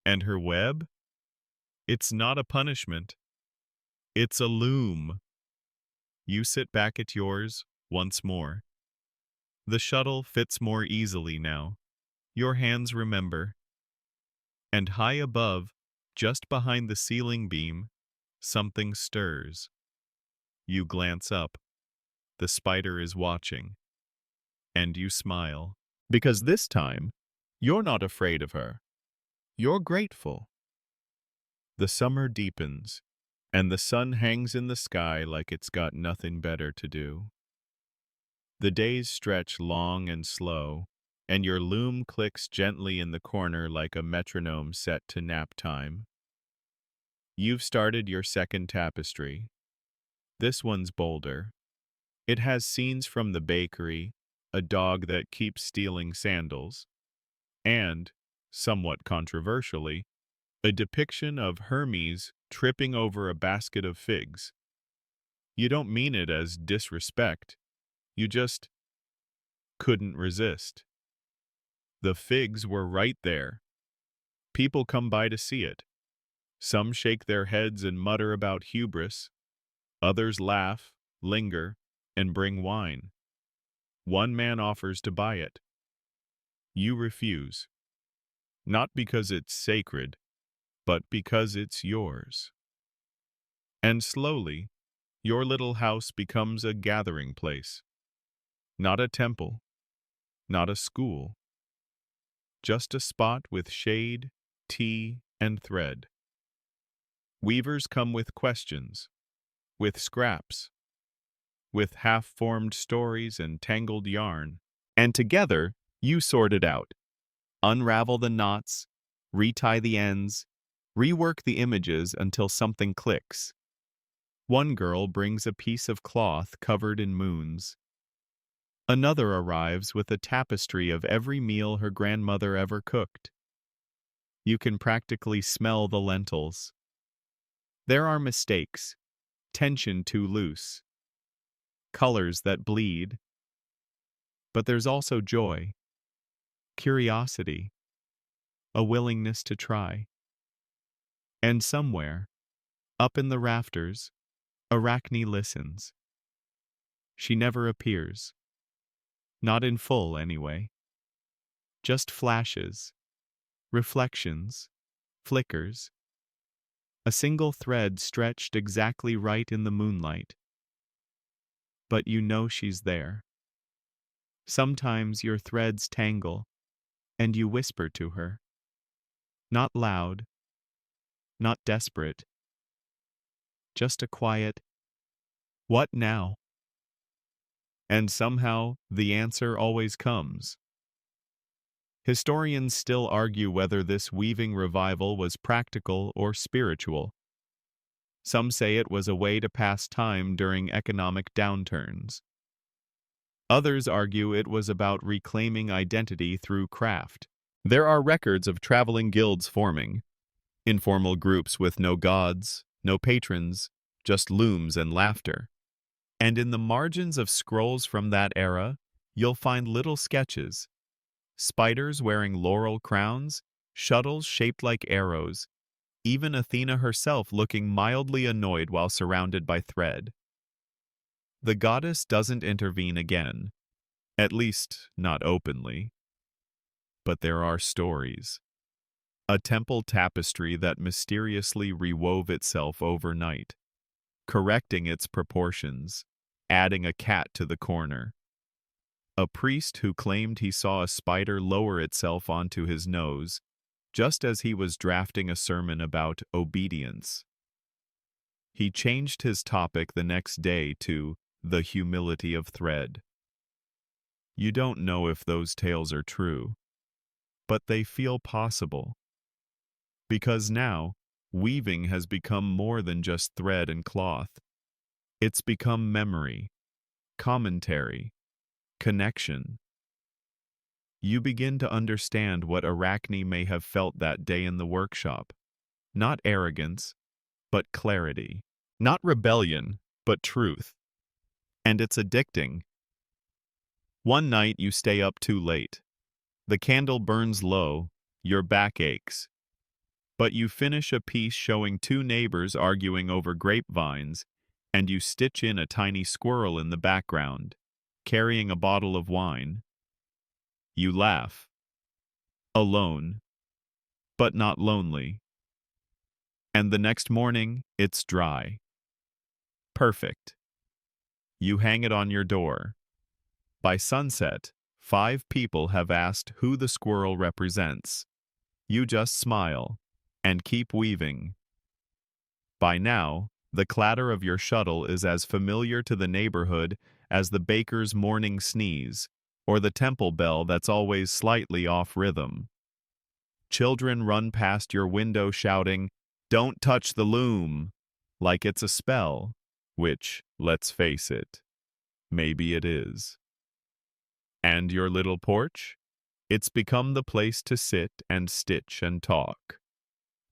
S1: And her web? It's not a punishment. It's a loom. You sit back at yours once more. The shuttle fits more easily now. Your hands remember. And high above, just behind the ceiling beam, something stirs. You glance up. The spider is watching. And you smile. Because this time, you're not afraid of her. You're grateful. The summer deepens, and the sun hangs in the sky like it's got nothing better to do. The days stretch long and slow, and your loom clicks gently in the corner like a metronome set to nap time. You've started your second tapestry. This one's bolder. It has scenes from the bakery, a dog that keeps stealing sandals, and, somewhat controversially, a depiction of Hermes tripping over a basket of figs. You don't mean it as disrespect, you just couldn't resist. The figs were right there. People come by to see it. Some shake their heads and mutter about hubris. Others laugh, linger, and bring wine. One man offers to buy it. You refuse. Not because it's sacred, but because it's yours. And slowly, your little house becomes a gathering place. Not a temple, not a school. Just a spot with shade, tea, and thread. Weavers come with questions, with scraps, with half-formed stories and tangled yarn, and together you sort it out. Unravel the knots, retie the ends, rework the images until something clicks. One girl brings a piece of cloth covered in moons. Another arrives with a tapestry of every meal her grandmother ever cooked. You can practically smell the lentils. There are mistakes, tension too loose, colors that bleed. But there's also joy, curiosity, a willingness to try. And somewhere, up in the rafters, Arachne listens. She never appears. Not in full, anyway. Just flashes, reflections, flickers. A single thread stretched exactly right in the moonlight. But you know she's there. Sometimes your threads tangle, and you whisper to her. Not loud, not desperate. Just a quiet, "What now?" And somehow the answer always comes. Historians still argue whether this weaving revival was practical or spiritual. Some say it was a way to pass time during economic downturns. Others argue it was about reclaiming identity through craft. There are records of traveling guilds forming, informal groups with no gods, no patrons, just looms and laughter. And in the margins of scrolls from that era, you'll find little sketches. Spiders wearing laurel crowns, shuttles shaped like arrows, even Athena herself looking mildly annoyed while surrounded by thread. The goddess doesn't intervene again, at least not openly. But there are stories. A temple tapestry that mysteriously rewove itself overnight, correcting its proportions, adding a cat to the corner. A priest who claimed he saw a spider lower itself onto his nose, just as he was drafting a sermon about obedience. He changed his topic the next day to the humility of thread. You don't know if those tales are true, but they feel possible. Because now, weaving has become more than just thread and cloth. It's become memory, commentary, connection. You begin to understand what Arachne may have felt that day in the workshop. Not arrogance, but clarity. Not rebellion, but truth. And it's addicting. One night you stay up too late. The candle burns low, your back aches. But you finish a piece showing two neighbors arguing over grapevines, and you stitch in a tiny squirrel in the background, carrying a bottle of wine. You laugh. Alone, but not lonely. And the next morning, it's dry. Perfect. You hang it on your door. By sunset, 5 people have asked who the squirrel represents. You just smile and keep weaving. By now, the clatter of your shuttle is as familiar to the neighborhood as the baker's morning sneeze or the temple bell that's always slightly off rhythm. Children run past your window shouting, "Don't touch the loom," like it's a spell, which, let's face it, maybe it is. And your little porch? It's become the place to sit and stitch and talk.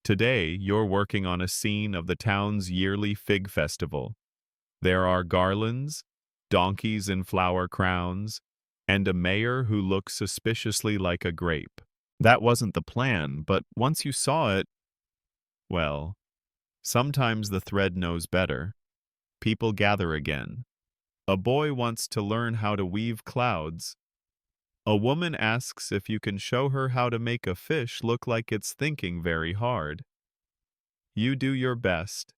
S1: Today, you're working on a scene of the town's yearly fig festival. There are garlands, donkeys in flower crowns, and a mayor who looks suspiciously like a grape. That wasn't the plan, but once you saw it, well, sometimes the thread knows better. People gather again. A boy wants to learn how to weave clouds. A woman asks if you can show her how to make a fish look like it's thinking very hard. You do your best.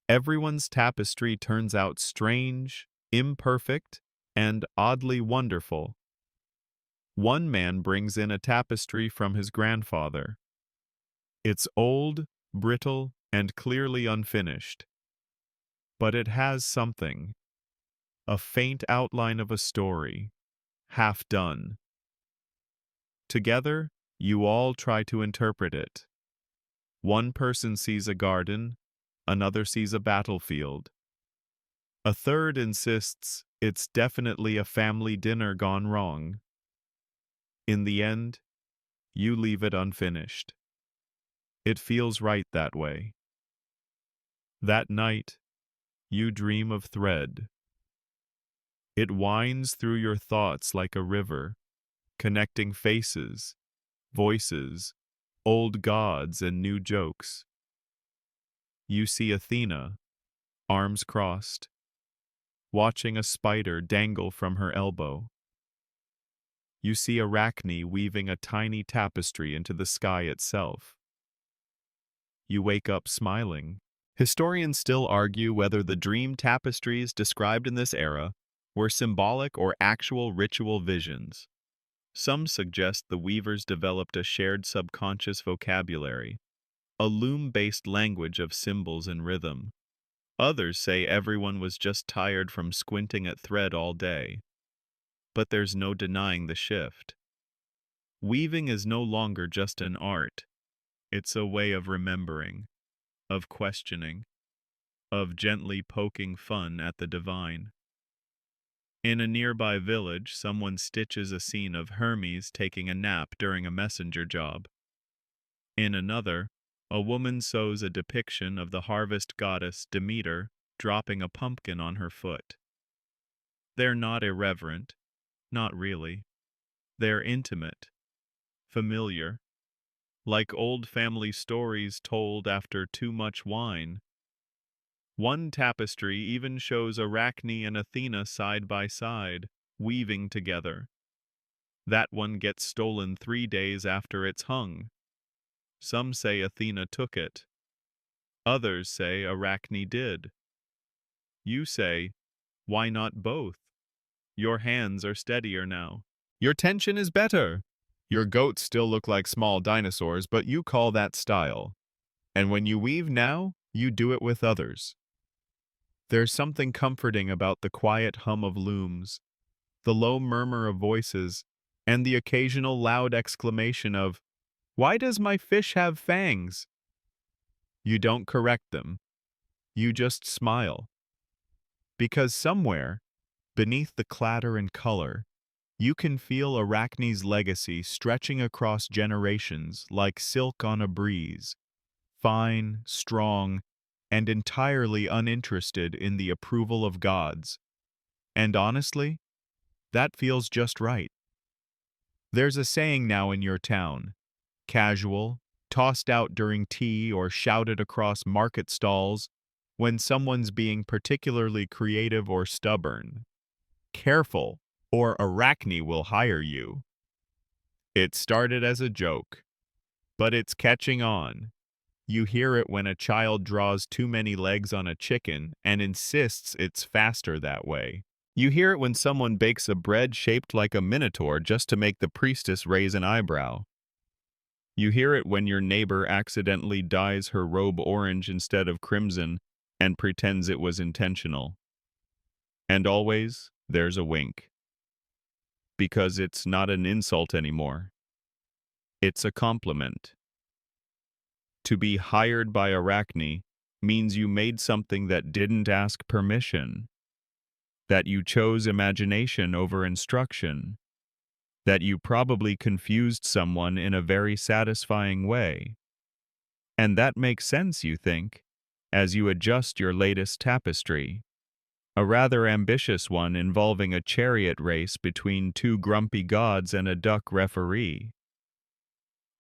S1: Everyone's tapestry turns out strange, imperfect, and oddly wonderful. One man brings in a tapestry from his grandfather. It's old, brittle, and clearly unfinished. But it has something, a faint outline of a story, half done. Together, you all try to interpret it. One person sees a garden, another sees a battlefield. A third insists it's definitely a family dinner gone wrong. In the end, you leave it unfinished. It feels right that way. That night, you dream of thread. It winds through your thoughts like a river, connecting faces, voices, old gods, and new jokes. You see Athena, arms crossed, watching a spider dangle from her elbow. You see Arachne weaving a tiny tapestry into the sky itself. You wake up smiling. Historians still argue whether the dream tapestries described in this era were symbolic or actual ritual visions. Some suggest the weavers developed a shared subconscious vocabulary, a loom-based language of symbols and rhythm. Others say everyone was just tired from squinting at thread all day. But there's no denying the shift. Weaving is no longer just an art. It's a way of remembering, of questioning, of gently poking fun at the divine. In a nearby village, someone stitches a scene of Hermes taking a nap during a messenger job. In another, a woman sews a depiction of the harvest goddess Demeter dropping a pumpkin on her foot. They're not irreverent, not really. They're intimate, familiar, like old family stories told after too much wine. One tapestry even shows Arachne and Athena side by side, weaving together. That one gets stolen 3 days after it's hung. Some say Athena took it. Others say Arachne did. You say, why not both? Your hands are steadier now. Your tension is better. Your goats still look like small dinosaurs, but you call that style. And when you weave now, you do it with others. There's something comforting about the quiet hum of looms, the low murmur of voices, and the occasional loud exclamation of, "Why does my fish have fangs?" You don't correct them. You just smile. Because somewhere, beneath the clatter and color, you can feel Arachne's legacy stretching across generations like silk on a breeze, fine, strong, and entirely uninterested in the approval of gods. And honestly, that feels just right. There's a saying now in your town, casual, tossed out during tea or shouted across market stalls when someone's being particularly creative or stubborn. Careful, or Arachne will hire you. It started as a joke, but it's catching on. You hear it when a child draws too many legs on a chicken and insists it's faster that way. You hear it when someone bakes a bread shaped like a minotaur just to make the priestess raise an eyebrow. You hear it when your neighbor accidentally dyes her robe orange instead of crimson and pretends it was intentional. And always, there's a wink. Because it's not an insult anymore. It's a compliment. To be hired by Arachne means you made something that didn't ask permission, that you chose imagination over instruction, that you probably confused someone in a very satisfying way. And that makes sense, you think, as you adjust your latest tapestry, a rather ambitious one involving a chariot race between two grumpy gods and a duck referee.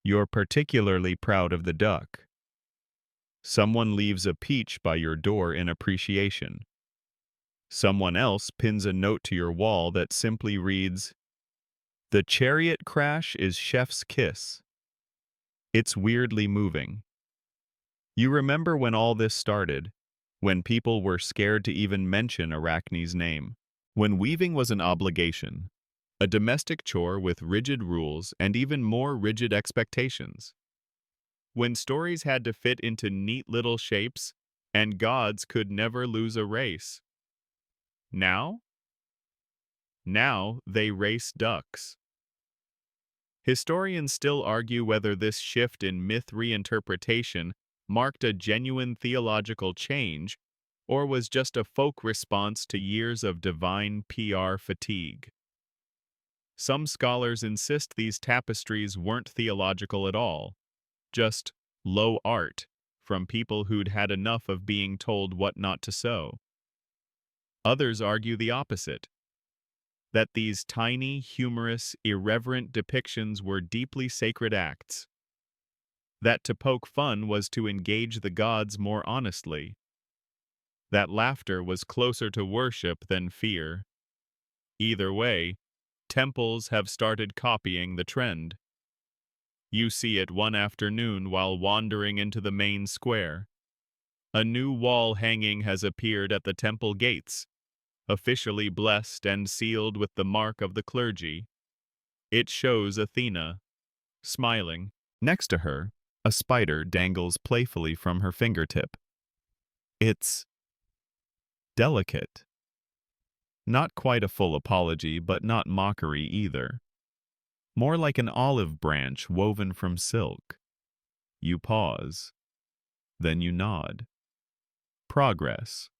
S1: You're particularly proud of the duck. Someone leaves a peach by your door in appreciation. Someone else pins a note to your wall that simply reads, "The chariot crash is chef's kiss." It's weirdly moving. You remember when all this started, when people were scared to even mention Arachne's name, when weaving was an obligation, a domestic chore with rigid rules and even more rigid expectations. When stories had to fit into neat little shapes, and gods could never lose a race. Now? Now they race ducks. Historians still argue whether this shift in myth reinterpretation marked a genuine theological change or was just a folk response to years of divine PR fatigue. Some scholars insist these tapestries weren't theological at all, just low art from people who'd had enough of being told what not to sew. Others argue the opposite, that these tiny, humorous, irreverent depictions were deeply sacred acts, that to poke fun was to engage the gods more honestly, that laughter was closer to worship than fear. Either way, temples have started copying the trend. You see it one afternoon while wandering into the main square. A new wall hanging has appeared at the temple gates, officially blessed and sealed with the mark of the clergy. It shows Athena, smiling. Next to her, a spider dangles playfully from her fingertip. It's delicate. Not quite a full apology, but not mockery either. More like an olive branch woven from silk. You pause. Then you nod. Progress.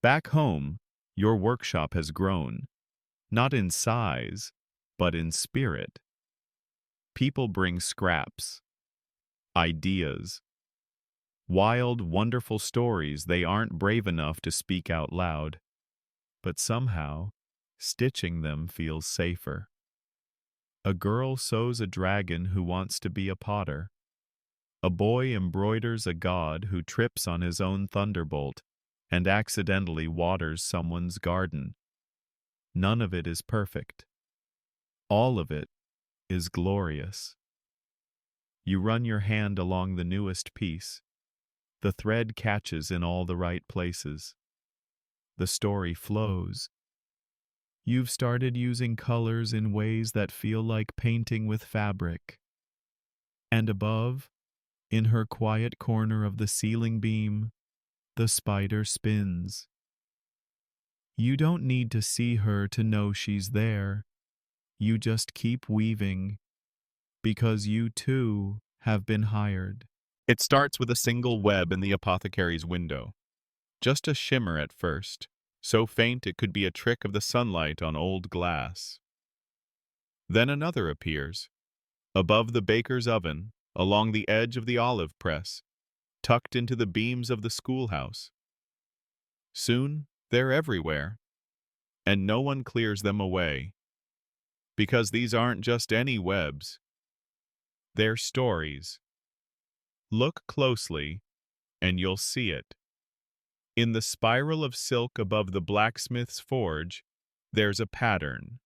S1: Back home, your workshop has grown, not in size, but in spirit. People bring scraps, ideas, wild, wonderful stories they aren't brave enough to speak out loud, but somehow, stitching them feels safer. A girl sews a dragon who wants to be a potter. A boy embroiders a god who trips on his own thunderbolt and accidentally waters someone's garden. None of it is perfect. All of it is glorious. You run your hand along the newest piece. The thread catches in all the right places. The story flows. You've started using colors in ways that feel like painting with fabric. And above, in her quiet corner of the ceiling beam, the spider spins. You don't need to see her to know she's there. You just keep weaving, because you too have been hired. It starts with a single web in the apothecary's window. Just a shimmer at first, so faint it could be a trick of the sunlight on old glass. Then another appears, above the baker's oven, along the edge of the olive press, tucked into the beams of the schoolhouse. Soon, they're everywhere, and no one clears them away, because these aren't just any webs. They're stories. Look closely, and you'll see it. In the spiral of silk above the blacksmith's forge, there's a pattern.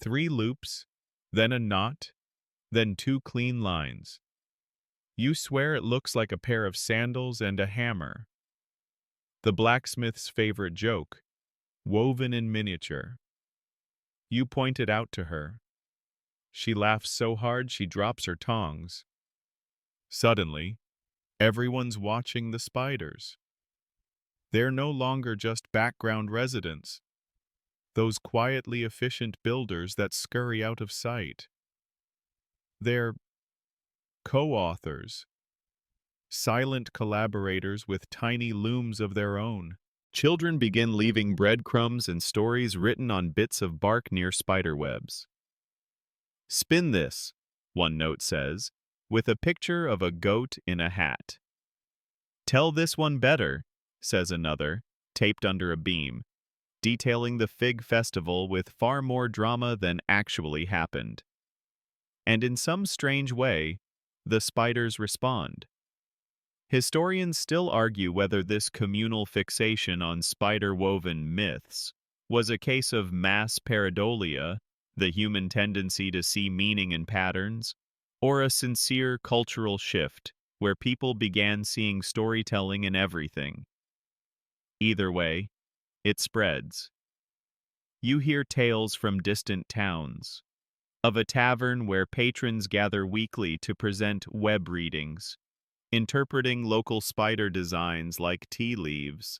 S1: 3 loops, then a knot, then 2 clean lines. You swear it looks like a pair of sandals and a hammer. The blacksmith's favorite joke, woven in miniature. You point it out to her. She laughs so hard she drops her tongs. Suddenly, everyone's watching the spiders. They're no longer just background residents, those quietly efficient builders that scurry out of sight. They're co-authors, silent collaborators with tiny looms of their own. Children begin leaving breadcrumbs and stories written on bits of bark near spider webs. Spin this, one note says, with a picture of a goat in a hat. Tell this one better, says another, taped under a beam, detailing the fig festival with far more drama than actually happened. And in some strange way, the spiders respond. Historians still argue whether this communal fixation on spider-woven myths was a case of mass pareidolia, the human tendency to see meaning in patterns, or a sincere cultural shift where people began seeing storytelling in everything. Either way, it spreads. You hear tales from distant towns, of a tavern where patrons gather weekly to present web readings, interpreting local spider designs like tea leaves,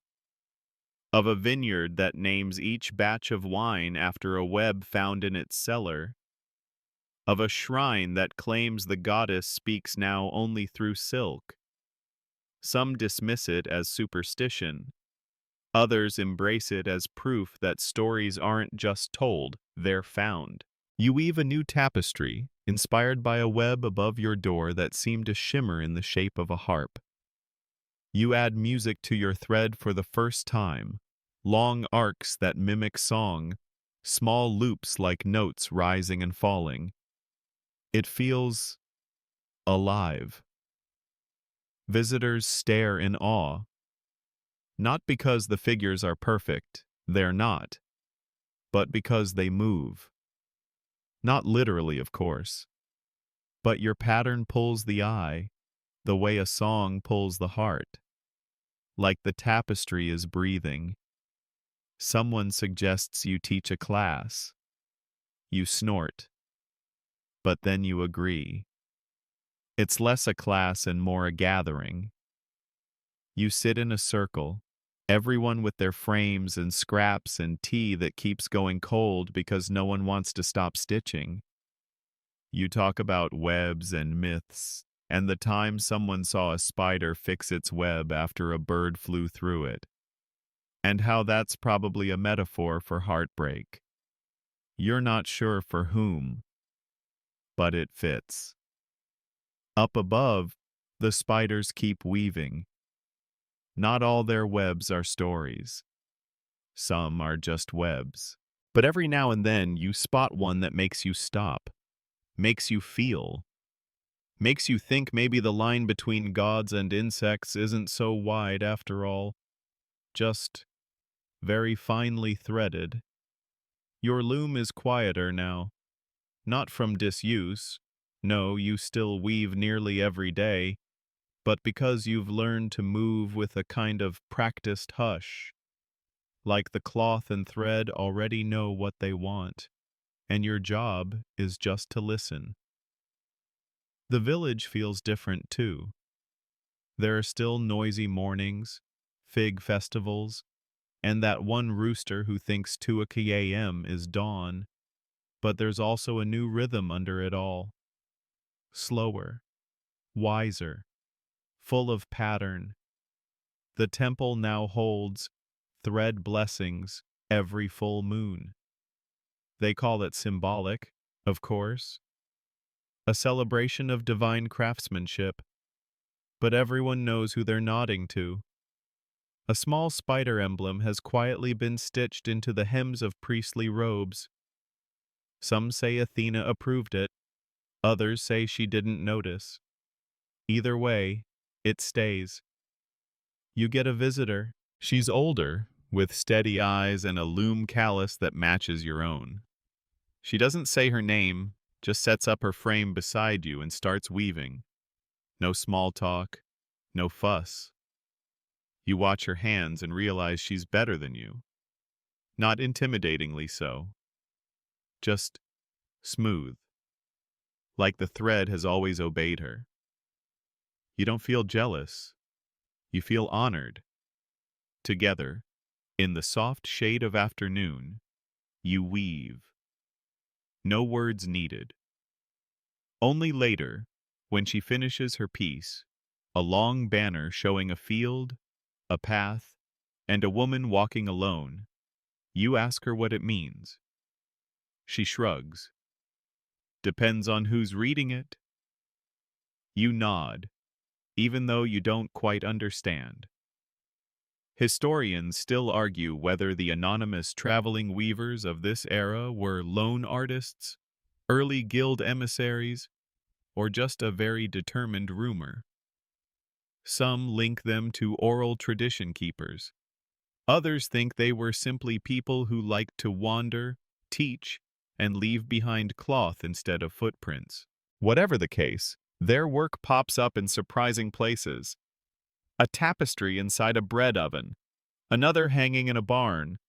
S1: of a vineyard that names each batch of wine after a web found in its cellar, of a shrine that claims the goddess speaks now only through silk. Some dismiss it as superstition. Others embrace it as proof that stories aren't just told, they're found. You weave a new tapestry, inspired by a web above your door that seemed to shimmer in the shape of a harp. You add music to your thread for the first time, long arcs that mimic song, small loops like notes rising and falling. It feels alive. Visitors stare in awe. Not because the figures are perfect, they're not, but because they move. Not literally, of course, but your pattern pulls the eye, the way a song pulls the heart. Like the tapestry is breathing. Someone suggests you teach a class. You snort, but then you agree. It's less a class and more a gathering. You sit in a circle, everyone with their frames and scraps and tea that keeps going cold because no one wants to stop stitching. You talk about webs and myths, and the time someone saw a spider fix its web after a bird flew through it, and how that's probably a metaphor for heartbreak. You're not sure for whom, but it fits. Up above, the spiders keep weaving. Not all their webs are stories. Some are just webs. But every now and then you spot one that makes you stop, makes you feel, makes you think maybe the line between gods and insects isn't so wide after all, just very finely threaded. Your loom is quieter now, not from disuse. No, you still weave nearly every day, but because you've learned to move with a kind of practiced hush, like the cloth and thread already know what they want, and your job is just to listen. The village feels different too. There are still noisy mornings, fig festivals, and that one rooster who thinks 2 a.m. is dawn, but there's also a new rhythm under it all. Slower, wiser, full of pattern. The temple now holds thread blessings every full moon. They call it symbolic, of course, a celebration of divine craftsmanship, but everyone knows who they're nodding to. A small spider emblem has quietly been stitched into the hems of priestly robes. Some say Athena approved it, others say she didn't notice. Either way, it stays. You get a visitor. She's older, with steady eyes and a loom callus that matches your own. She doesn't say her name, just sets up her frame beside you and starts weaving. No small talk, no fuss. You watch her hands and realize she's better than you. Not intimidatingly so. Just smooth. Like the thread has always obeyed her. You don't feel jealous. You feel honored. Together, in the soft shade of afternoon, you weave. No words needed. Only later, when she finishes her piece, a long banner showing a field, a path, and a woman walking alone, you ask her what it means. She shrugs. Depends on who's reading it. You nod, even though you don't quite understand. Historians still argue whether the anonymous traveling weavers of this era were lone artists, early guild emissaries, or just a very determined rumor. Some link them to oral tradition keepers. Others think they were simply people who liked to wander, teach, and leave behind cloth instead of footprints. Whatever the case, their work pops up in surprising places. A tapestry inside a bread oven, another hanging in a barn,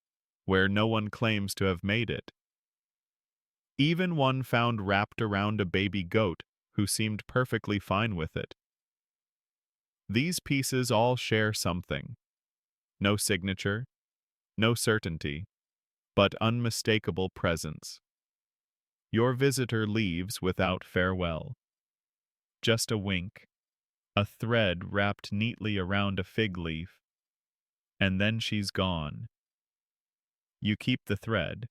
S1: where no one claims to have made it. Even one found wrapped around a baby goat who seemed perfectly fine with it. These pieces all share something. No signature, no certainty, but unmistakable presence. Your visitor leaves without farewell. Just a wink, a thread wrapped neatly around a fig leaf, and then she's gone. You keep the thread.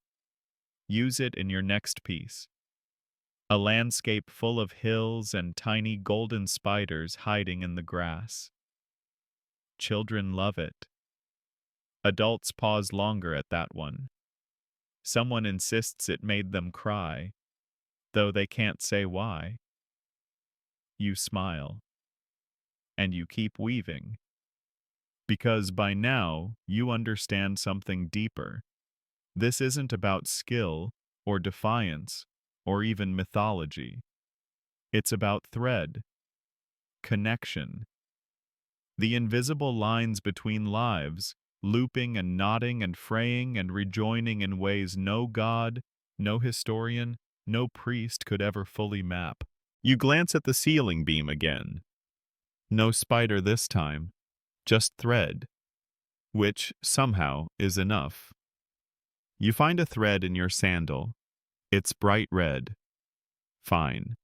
S1: Use it in your next piece. A landscape full of hills and tiny golden spiders hiding in the grass. Children love it. Adults pause longer at that one. Someone insists it made them cry, though they can't say why. You smile. And you keep weaving. Because by now, you understand something deeper. This isn't about skill, or defiance, or even mythology. It's about thread, connection. The invisible lines between lives, looping and knotting and fraying and rejoining in ways no god, no historian, no priest could ever fully map. You glance at the ceiling beam again. No spider this time, just thread, which, somehow, is enough. You find a thread in your sandal. It's bright red. Fine.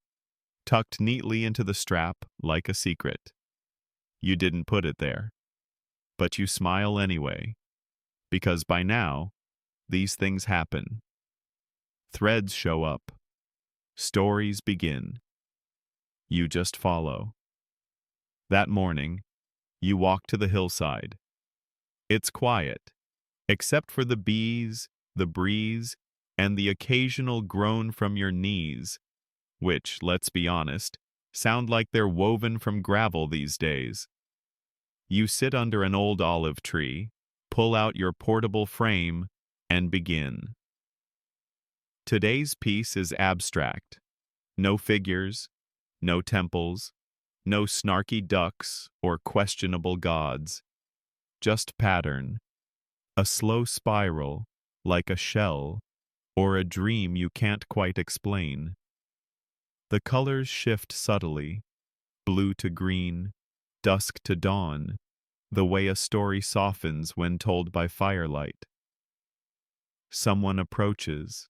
S1: Tucked neatly into the strap like a secret. You didn't put it there. But you smile anyway, because by now, these things happen. Threads show up. Stories begin. You just follow. That morning, you walk to the hillside. It's quiet, except for the bees, the breeze, and the occasional groan from your knees, which, let's be honest, sound like they're woven from gravel these days. You sit under an old olive tree, pull out your portable frame, and begin. Today's piece is abstract. No figures, no temples, no snarky ducks or questionable gods. Just pattern. A slow spiral, like a shell, or a dream you can't quite explain. The colors shift subtly, blue to green, dusk to dawn, the way a story softens when told by firelight. Someone approaches.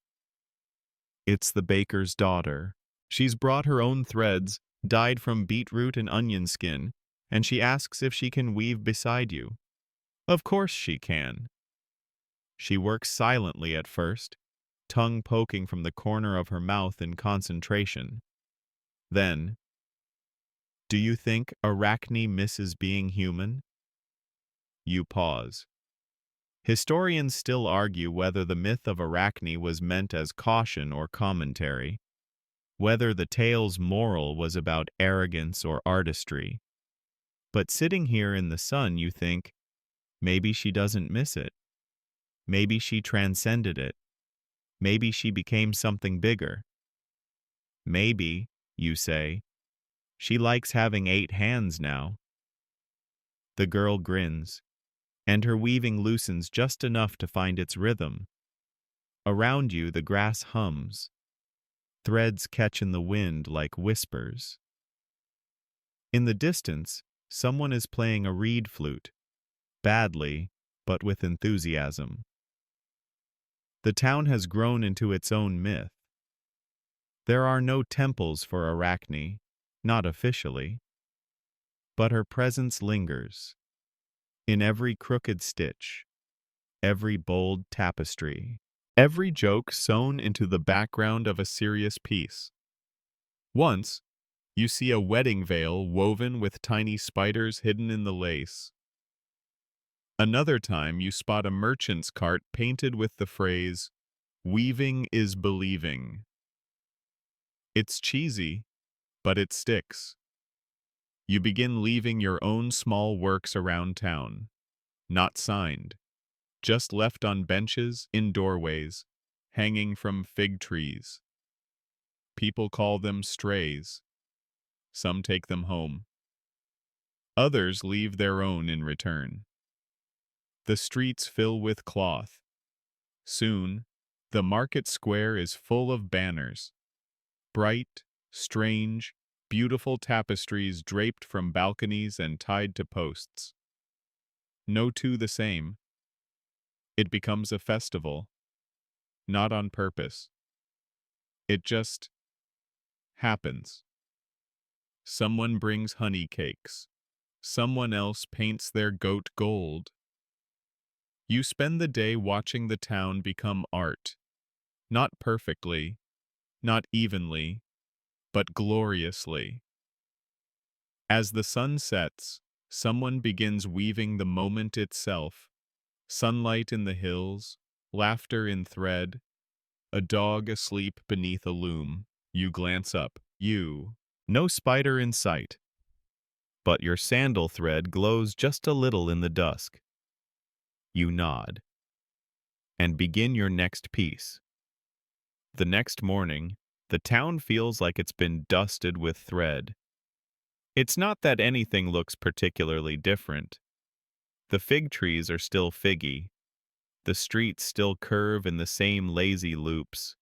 S1: It's the baker's daughter. She's brought her own threads, dyed from beetroot and onion skin, and she asks if she can weave beside you. Of course she can. She works silently at first, tongue poking from the corner of her mouth in concentration. Then, do you think Arachne misses being human? You pause. Historians still argue whether the myth of Arachne was meant as caution or commentary, whether the tale's moral was about arrogance or artistry. But sitting here in the sun, you think, maybe she doesn't miss it. Maybe she transcended it. Maybe she became something bigger. Maybe, you say, she likes having 8 hands now. The girl grins, and her weaving loosens just enough to find its rhythm. Around you, the grass hums. Threads catch in the wind like whispers. In the distance, someone is playing a reed flute, badly, but with enthusiasm. The town has grown into its own myth. There are no temples for Arachne, not officially, but her presence lingers. In every crooked stitch, every bold tapestry, every joke sewn into the background of a serious piece. Once, you see a wedding veil woven with tiny spiders hidden in the lace. Another time, you spot a merchant's cart painted with the phrase, "Weaving is believing." It's cheesy, but it sticks. You begin leaving your own small works around town, not signed, just left on benches, in doorways, hanging from fig trees. People call them strays. Some take them home. Others leave their own in return. The streets fill with cloth. Soon, the market square is full of banners. Bright, strange, beautiful tapestries draped from balconies and tied to posts. No two the same. It becomes a festival, not on purpose. It just happens. Someone brings honey cakes. Someone else paints their goat gold. You spend the day watching the town become art. Not perfectly, not evenly, but gloriously. As the sun sets, someone begins weaving the moment itself. Sunlight in the hills, laughter in thread, a dog asleep beneath a loom. You glance up. No spider in sight. But your sandal thread glows just a little in the dusk. You nod and begin your next piece. The next morning, the town feels like it's been dusted with thread. It's not that anything looks particularly different. The fig trees are still figgy. The streets still curve in the same lazy loops.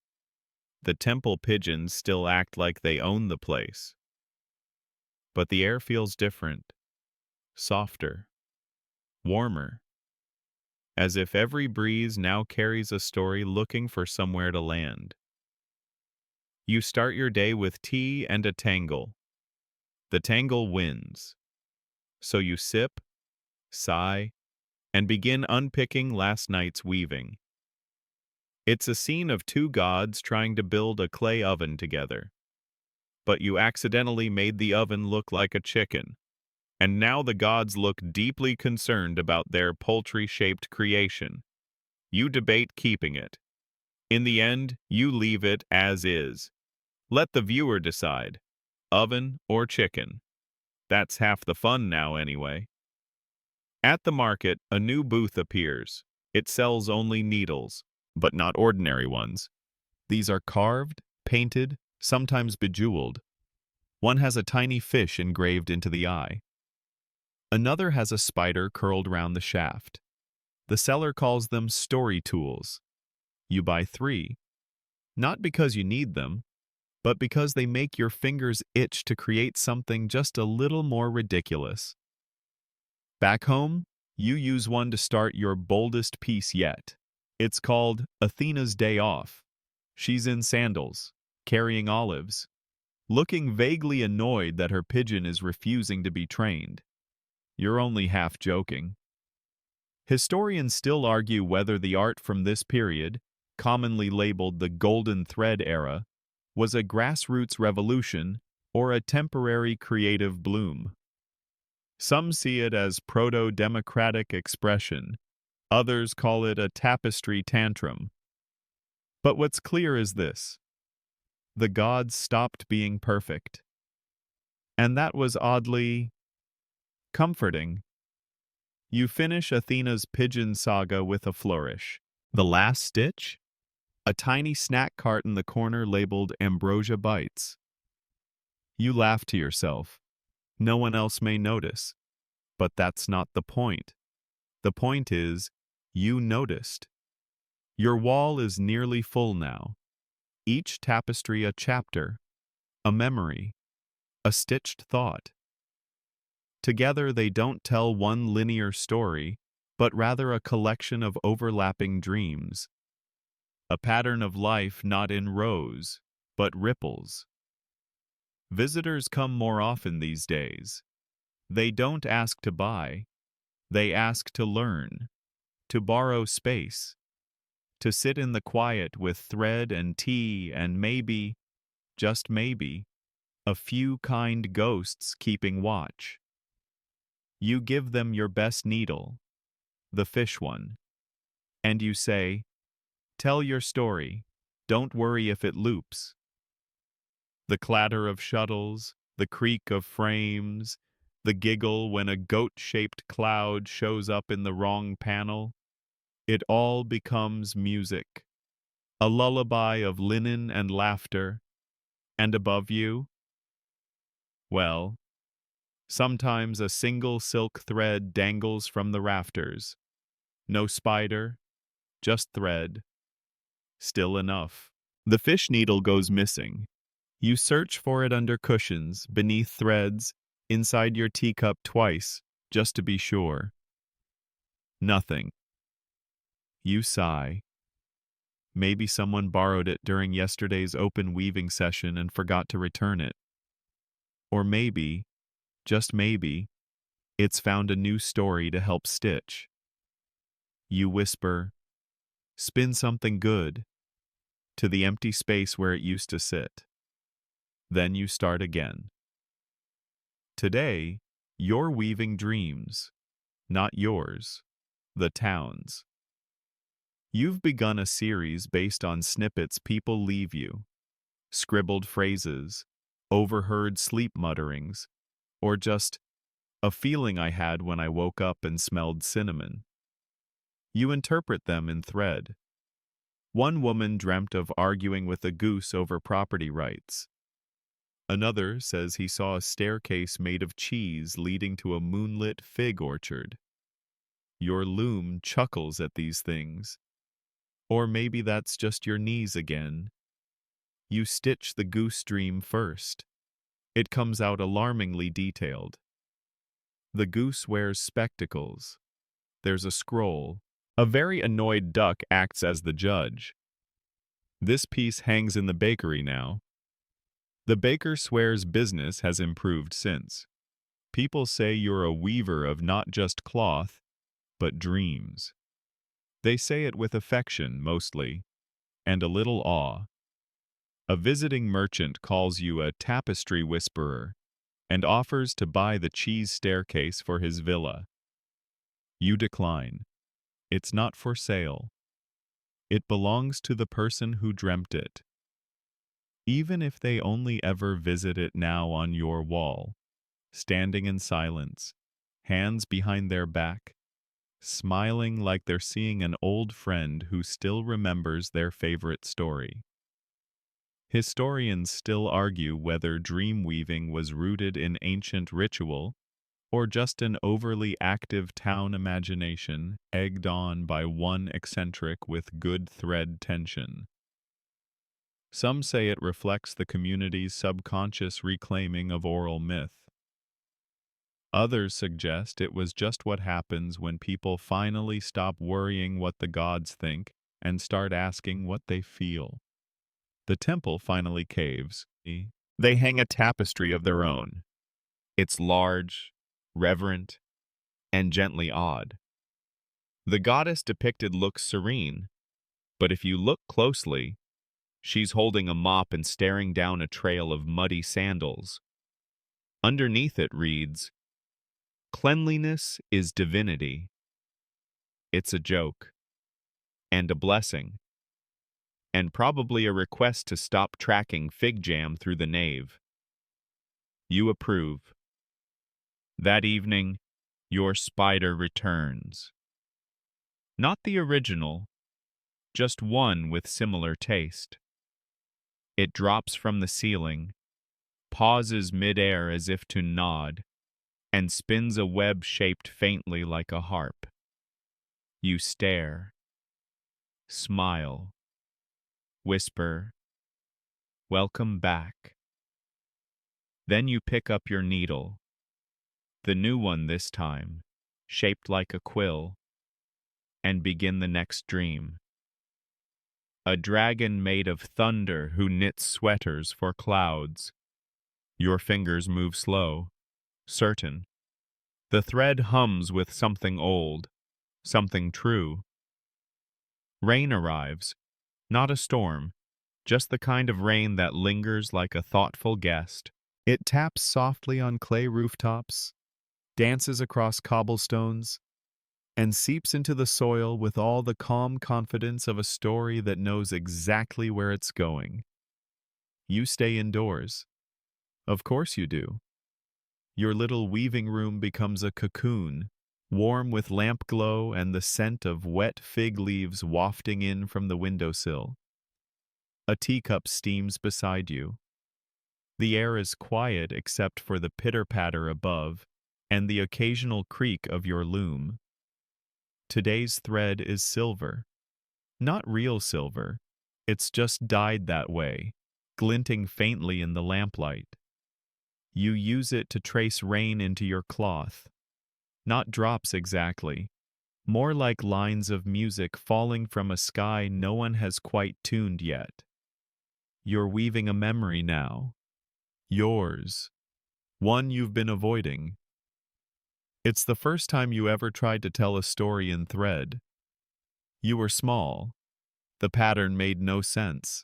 S1: The temple pigeons still act like they own the place. But the air feels different, softer, warmer, as if every breeze now carries a story looking for somewhere to land. You start your day with tea and a tangle. The tangle wins. So you sip, sigh, and begin unpicking last night's weaving. It's a scene of two gods trying to build a clay oven together. But you accidentally made the oven look like a chicken. And now the gods look deeply concerned about their poultry-shaped creation. You debate keeping it. In the end, you leave it as is. Let the viewer decide. Oven or chicken. That's half the fun now anyway. At the market, a new booth appears. It sells only needles, but not ordinary ones. These are carved, painted, sometimes bejeweled. One has a tiny fish engraved into the eye. Another has a spider curled round the shaft. The seller calls them story tools. You buy 3, not because you need them, but because they make your fingers itch to create something just a little more ridiculous. Back home, you use one to start your boldest piece yet. It's called Athena's Day Off. She's in sandals, carrying olives, looking vaguely annoyed that her pigeon is refusing to be trained. You're only half joking. Historians still argue whether the art from this period, commonly labeled the Golden Thread era, was a grassroots revolution or a temporary creative bloom. Some see it as proto-democratic expression, others call it a tapestry tantrum. But what's clear is this: the gods stopped being perfect. And that was oddly comforting. You finish Athena's pigeon saga with a flourish. The last stitch? A tiny snack cart in the corner labeled Ambrosia Bites. You laugh to yourself. No one else may notice. But that's not the point. The point is, you noticed. Your wall is nearly full now. Each tapestry a chapter, a memory, a stitched thought. Together they don't tell one linear story, but rather a collection of overlapping dreams. A pattern of life not in rows, but ripples. Visitors come more often these days. They don't ask to buy. They ask to learn, to borrow space, to sit in the quiet with thread and tea and maybe, just maybe, a few kind ghosts keeping watch. You give them your best needle, the fish one, and you say, "Tell your story, don't worry if it loops." The clatter of shuttles, the creak of frames, the giggle when a goat-shaped cloud shows up in the wrong panel, it all becomes music, a lullaby of linen and laughter. And above you, well, sometimes a single silk thread dangles from the rafters. No spider, just thread, still enough. The fish needle goes missing. You search for it under cushions, beneath threads, inside your teacup twice, just to be sure. Nothing. You sigh. Maybe someone borrowed it during yesterday's open weaving session and forgot to return it. Or maybe, just maybe, it's found a new story to help stitch. You whisper, "Spin something good," to the empty space where it used to sit. Then you start again. Today, you're weaving dreams, not yours, the town's. You've begun a series based on snippets people leave you, scribbled phrases, overheard sleep mutterings, or just a feeling I had when I woke up and smelled cinnamon. You interpret them in thread. One woman dreamt of arguing with a goose over property rights. Another says he saw a staircase made of cheese leading to a moonlit fig orchard. Your loom chuckles at these things. Or maybe that's just your knees again. You stitch the goose dream first. It comes out alarmingly detailed. The goose wears spectacles. There's a scroll. A very annoyed duck acts as the judge. This piece hangs in the bakery now. The baker swears business has improved since. People say you're a weaver of not just cloth, but dreams. They say it with affection, mostly, and a little awe. A visiting merchant calls you a tapestry whisperer and offers to buy the cheese staircase for his villa. You decline. It's not for sale. It belongs to the person who dreamt it. Even if they only ever visit it now on your wall, standing in silence, hands behind their back, smiling like they're seeing an old friend who still remembers their favorite story. Historians still argue whether dream weaving was rooted in ancient ritual or just an overly active town imagination egged on by one eccentric with good thread tension. Some say it reflects the community's subconscious reclaiming of oral myth. Others suggest it was just what happens when people finally stop worrying what the gods think and start asking what they feel. The temple finally caves. They hang a tapestry of their own. It's large, reverent, and gently odd. The goddess depicted looks serene, but if you look closely, she's holding a mop and staring down a trail of muddy sandals. Underneath it reads, "Cleanliness is divinity." It's a joke, and a blessing, and probably a request to stop tracking fig jam through the nave. You approve. That evening, your spider returns. Not the original, just one with similar taste. It drops from the ceiling, pauses midair as if to nod, and spins a web shaped faintly like a harp. You stare, smile, whisper, "Welcome back." Then you pick up your needle, the new one this time, shaped like a quill, and begin the next dream. A dragon made of thunder who knits sweaters for clouds. Your fingers move slow, certain. The thread hums with something old, something true. Rain arrives, not a storm, just the kind of rain that lingers like a thoughtful guest. It taps softly on clay rooftops, dances across cobblestones, and seeps into the soil with all the calm confidence of a story that knows exactly where it's going. You stay indoors. Of course you do. Your little weaving room becomes a cocoon, warm with lamp glow and the scent of wet fig leaves wafting in from the windowsill. A teacup steams beside you. The air is quiet except for the pitter-patter above and the occasional creak of your loom. Today's thread is silver. Not real silver. It's just dyed that way, glinting faintly in the lamplight. You use it to trace rain into your cloth. Not drops exactly, more like lines of music falling from a sky no one has quite tuned yet. You're weaving a memory now. Yours. One you've been avoiding. It's the first time you ever tried to tell a story in thread. You were small. The pattern made no sense.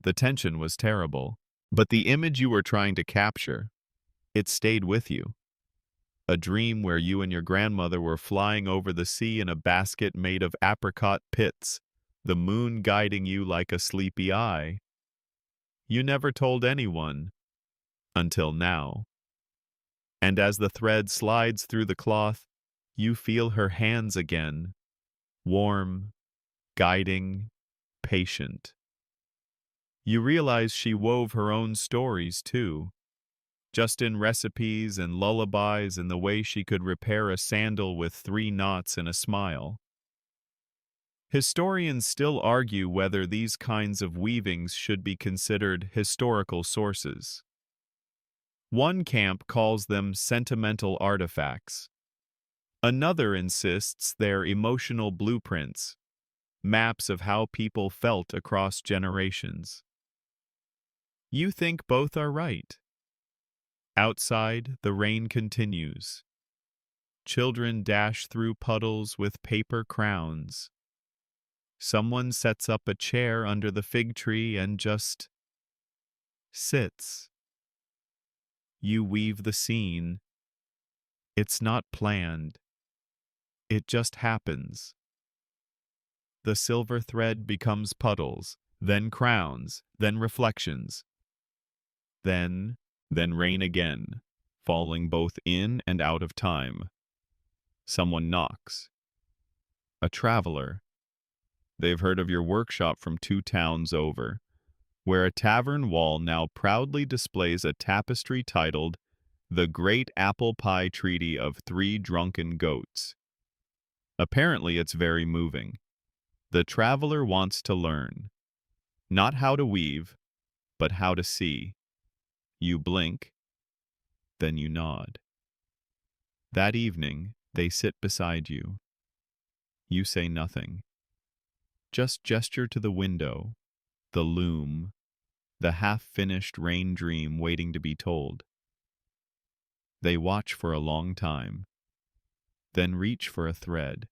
S1: The tension was terrible. But the image you were trying to capture, it stayed with you. A dream where you and your grandmother were flying over the sea in a basket made of apricot pits, the moon guiding you like a sleepy eye. You never told anyone, until now. And as the thread slides through the cloth, you feel her hands again, warm, guiding, patient. You realize she wove her own stories, too, just in recipes and lullabies and the way she could repair a sandal with 3 knots and a smile. Historians still argue whether these kinds of weavings should be considered historical sources. One camp calls them sentimental artifacts. Another insists they're emotional blueprints, maps of how people felt across generations. You think both are right. Outside, the rain continues. Children dash through puddles with paper crowns. Someone sets up a chair under the fig tree and just sits. You weave the scene. It's not planned. It just happens. The silver thread becomes puddles, then crowns, then reflections. Then rain again, falling both in and out of time. Someone knocks. A traveler. They've heard of your workshop from 2 towns over, where a tavern wall now proudly displays a tapestry titled The Great Apple Pie Treaty of 3 Drunken Goats. Apparently it's very moving. The traveler wants to learn. Not how to weave, but how to see. You blink, then you nod. That evening, they sit beside you. You say nothing. Just gesture to the window, the loom, the half-finished rain dream waiting to be told. They watch for a long time, then reach for a thread.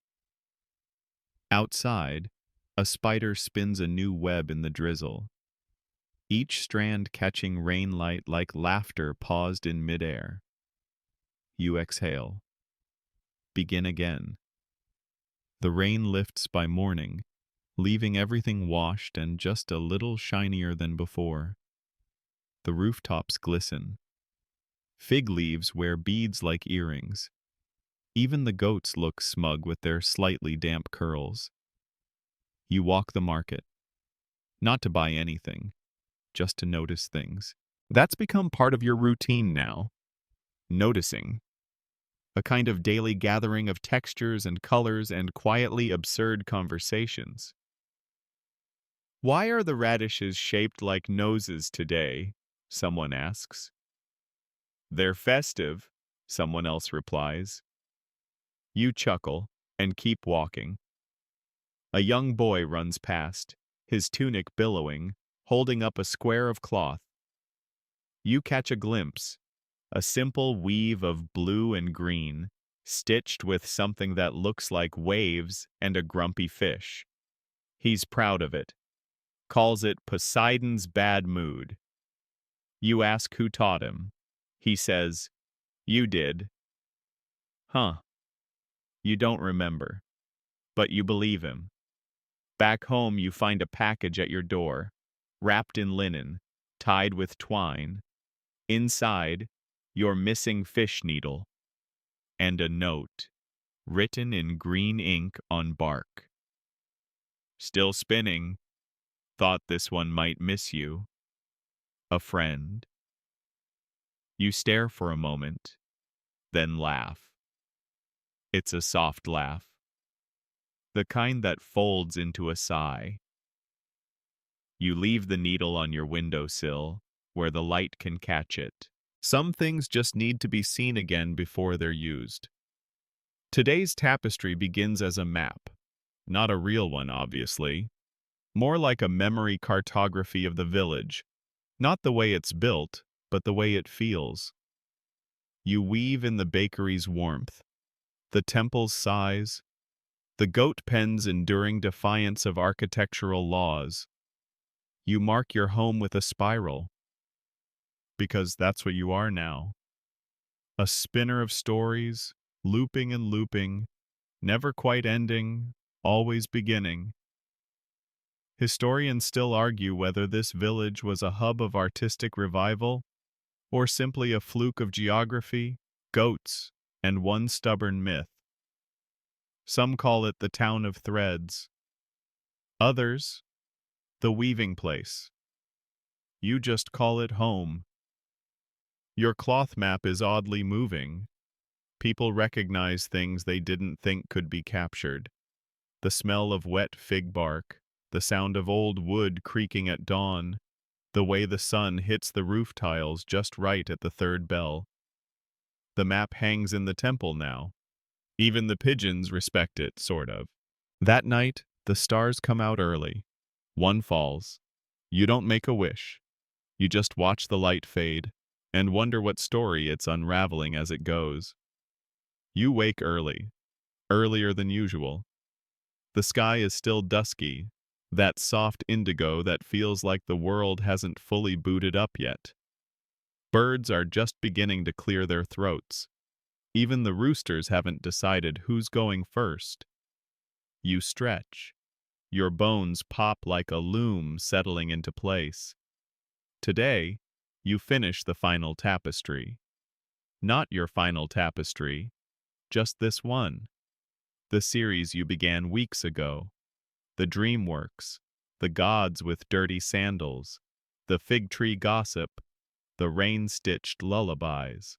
S1: Outside, a spider spins a new web in the drizzle, each strand catching rain light like laughter paused in midair. You exhale. Begin again. The rain lifts by morning, leaving everything washed and just a little shinier than before. The rooftops glisten. Fig leaves wear beads like earrings. Even the goats look smug with their slightly damp curls. You walk the market, not to buy anything, just to notice things. That's become part of your routine now. Noticing. A kind of daily gathering of textures and colors and quietly absurd conversations. Why are the radishes shaped like noses today? Someone asks. They're festive, someone else replies. You chuckle and keep walking. A young boy runs past, his tunic billowing, holding up a square of cloth. You catch a glimpse, a simple weave of blue and green, stitched with something that looks like waves and a grumpy fish. He's proud of it, calls it Poseidon's bad mood. You ask who taught him. He says, "You did." Huh. You don't remember, but you believe him. Back home, you find a package at your door, wrapped in linen, tied with twine. Inside, your missing fish needle, and a note, written in green ink on bark. Still spinning, thought this one might miss you. A friend. You stare for a moment, then laugh. It's a soft laugh, the kind that folds into a sigh. You leave the needle on your windowsill, where the light can catch it. Some things just need to be seen again before they're used. Today's tapestry begins as a map. Not a real one, obviously. More like a memory cartography of the village. Not the way it's built, but the way it feels. You weave in the bakery's warmth, the temple's size, the goat pen's enduring defiance of architectural laws. You mark your home with a spiral, because that's what you are now. A spinner of stories, looping and looping, never quite ending, always beginning. Historians still argue whether this village was a hub of artistic revival or simply a fluke of geography, goats, and one stubborn myth. Some call it the town of threads. Others, the weaving place. You just call it home. Your cloth map is oddly moving. People recognize things they didn't think could be captured. The smell of wet fig bark, the sound of old wood creaking at dawn, the way the sun hits the roof tiles just right at the third bell. The map hangs in the temple now. Even the pigeons respect it, sort of. That night, the stars come out early. One falls. You don't make a wish. You just watch the light fade and wonder what story it's unraveling as it goes. You wake early, earlier than usual. The sky is still dusky, that soft indigo that feels like the world hasn't fully booted up yet. Birds are just beginning to clear their throats. Even the roosters haven't decided who's going first. You stretch. Your bones pop like a loom settling into place. Today, you finish the final tapestry. Not your final tapestry, just this one. The series you began weeks ago. The dreamworks, the gods with dirty sandals, the fig tree gossip, the rain-stitched lullabies.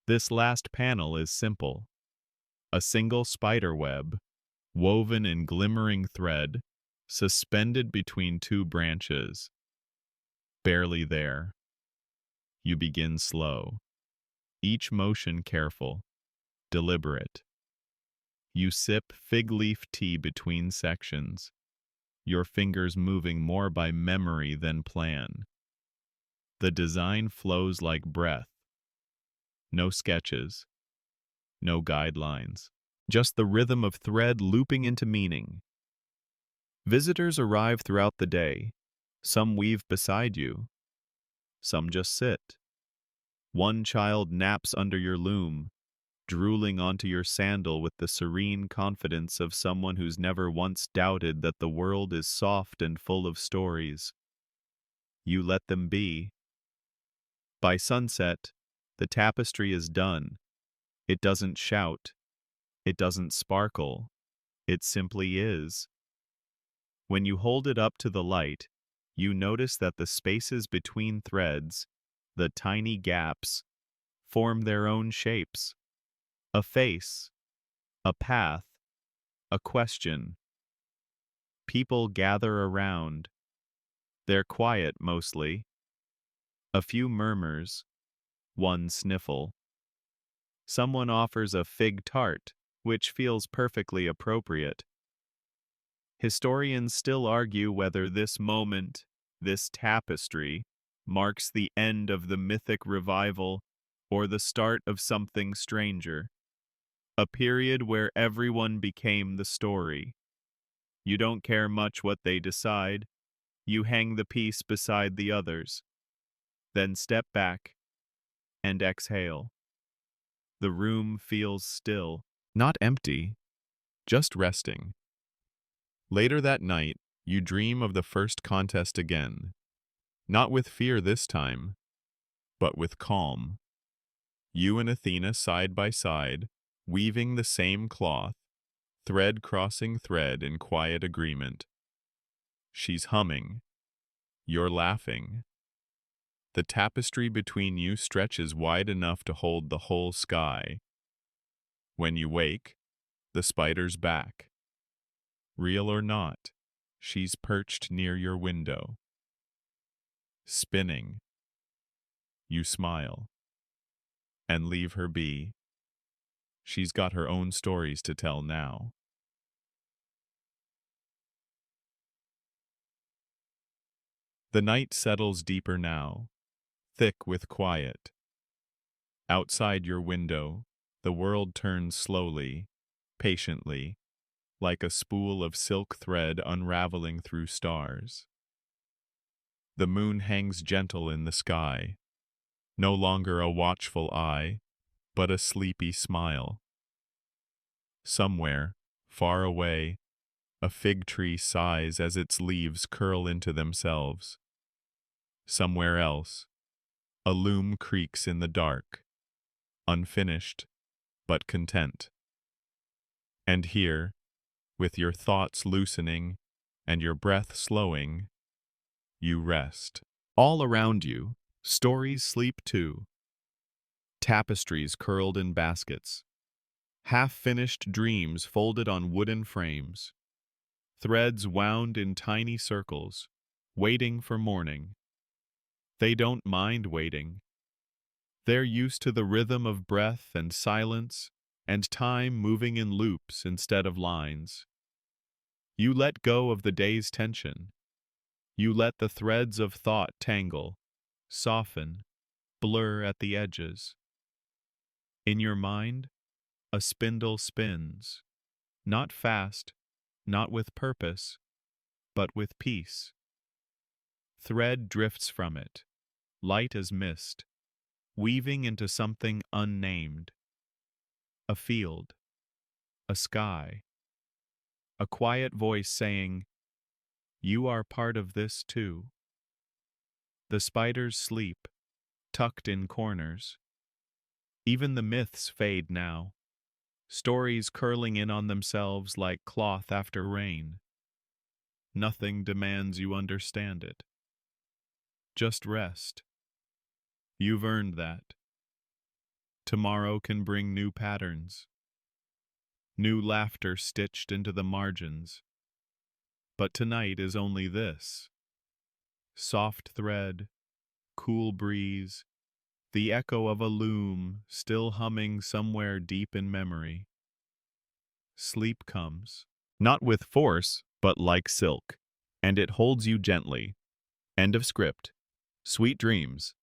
S1: This last panel is simple. A single spider web, woven in glimmering thread, suspended between two branches. Barely there. You begin slow. Each motion careful, deliberate. You sip fig leaf tea between sections, your fingers moving more by memory than plan. The design flows like breath. No sketches, no guidelines, just the rhythm of thread looping into meaning. Visitors arrive throughout the day. Some weave beside you. Some just sit. One child naps under your loom, drooling onto your sandal with the serene confidence of someone who's never once doubted that the world is soft and full of stories. You let them be. By sunset, the tapestry is done. It doesn't shout. It doesn't sparkle. It simply is. When you hold it up to the light, you notice that the spaces between threads, the tiny gaps, form their own shapes. A face, a path, a question. People gather around. They're quiet mostly. A few murmurs, one sniffle. Someone offers a fig tart, which feels perfectly appropriate. Historians still argue whether this moment, this tapestry, marks the end of the mythic revival or the start of something stranger. A period where everyone became the story. You don't care much what they decide. You hang the piece beside the others. Then step back and exhale. The room feels still, not empty, just resting. Later that night, you dream of the first contest again, not with fear this time, but with calm. You and Athena side by side, weaving the same cloth, thread crossing thread in quiet agreement. She's humming. You're laughing. The tapestry between you stretches wide enough to hold the whole sky. When you wake, the spider's back. Real or not, she's perched near your window. Spinning. You smile. And leave her be. She's got her own stories to tell now. The night settles deeper now, thick with quiet. Outside your window, the world turns slowly, patiently, like a spool of silk thread unraveling through stars. The moon hangs gentle in the sky, no longer a watchful eye, but a sleepy smile. Somewhere, far away, a fig tree sighs as its leaves curl into themselves. Somewhere else, a loom creaks in the dark, unfinished, but content. And here, with your thoughts loosening and your breath slowing, you rest. All around you, stories sleep too. Tapestries curled in baskets, half-finished dreams folded on wooden frames, threads wound in tiny circles, waiting for morning. They don't mind waiting. They're used to the rhythm of breath and silence and time moving in loops instead of lines. You let go of the day's tension. You let the threads of thought tangle, soften, blur at the edges. In your mind, a spindle spins, not fast, not with purpose, but with peace. Thread drifts from it, light as mist, weaving into something unnamed. A field, a sky, a quiet voice saying, "You are part of this too." The spiders sleep, tucked in corners. Even the myths fade now, stories curling in on themselves like cloth after rain. Nothing demands you understand it. Just rest. You've earned that. Tomorrow can bring new patterns, new laughter stitched into the margins. But tonight is only this. Soft thread, cool breeze, the echo of a loom still humming somewhere deep in memory. Sleep comes, not with force, but like silk, and it holds you gently. End of script. Sweet dreams.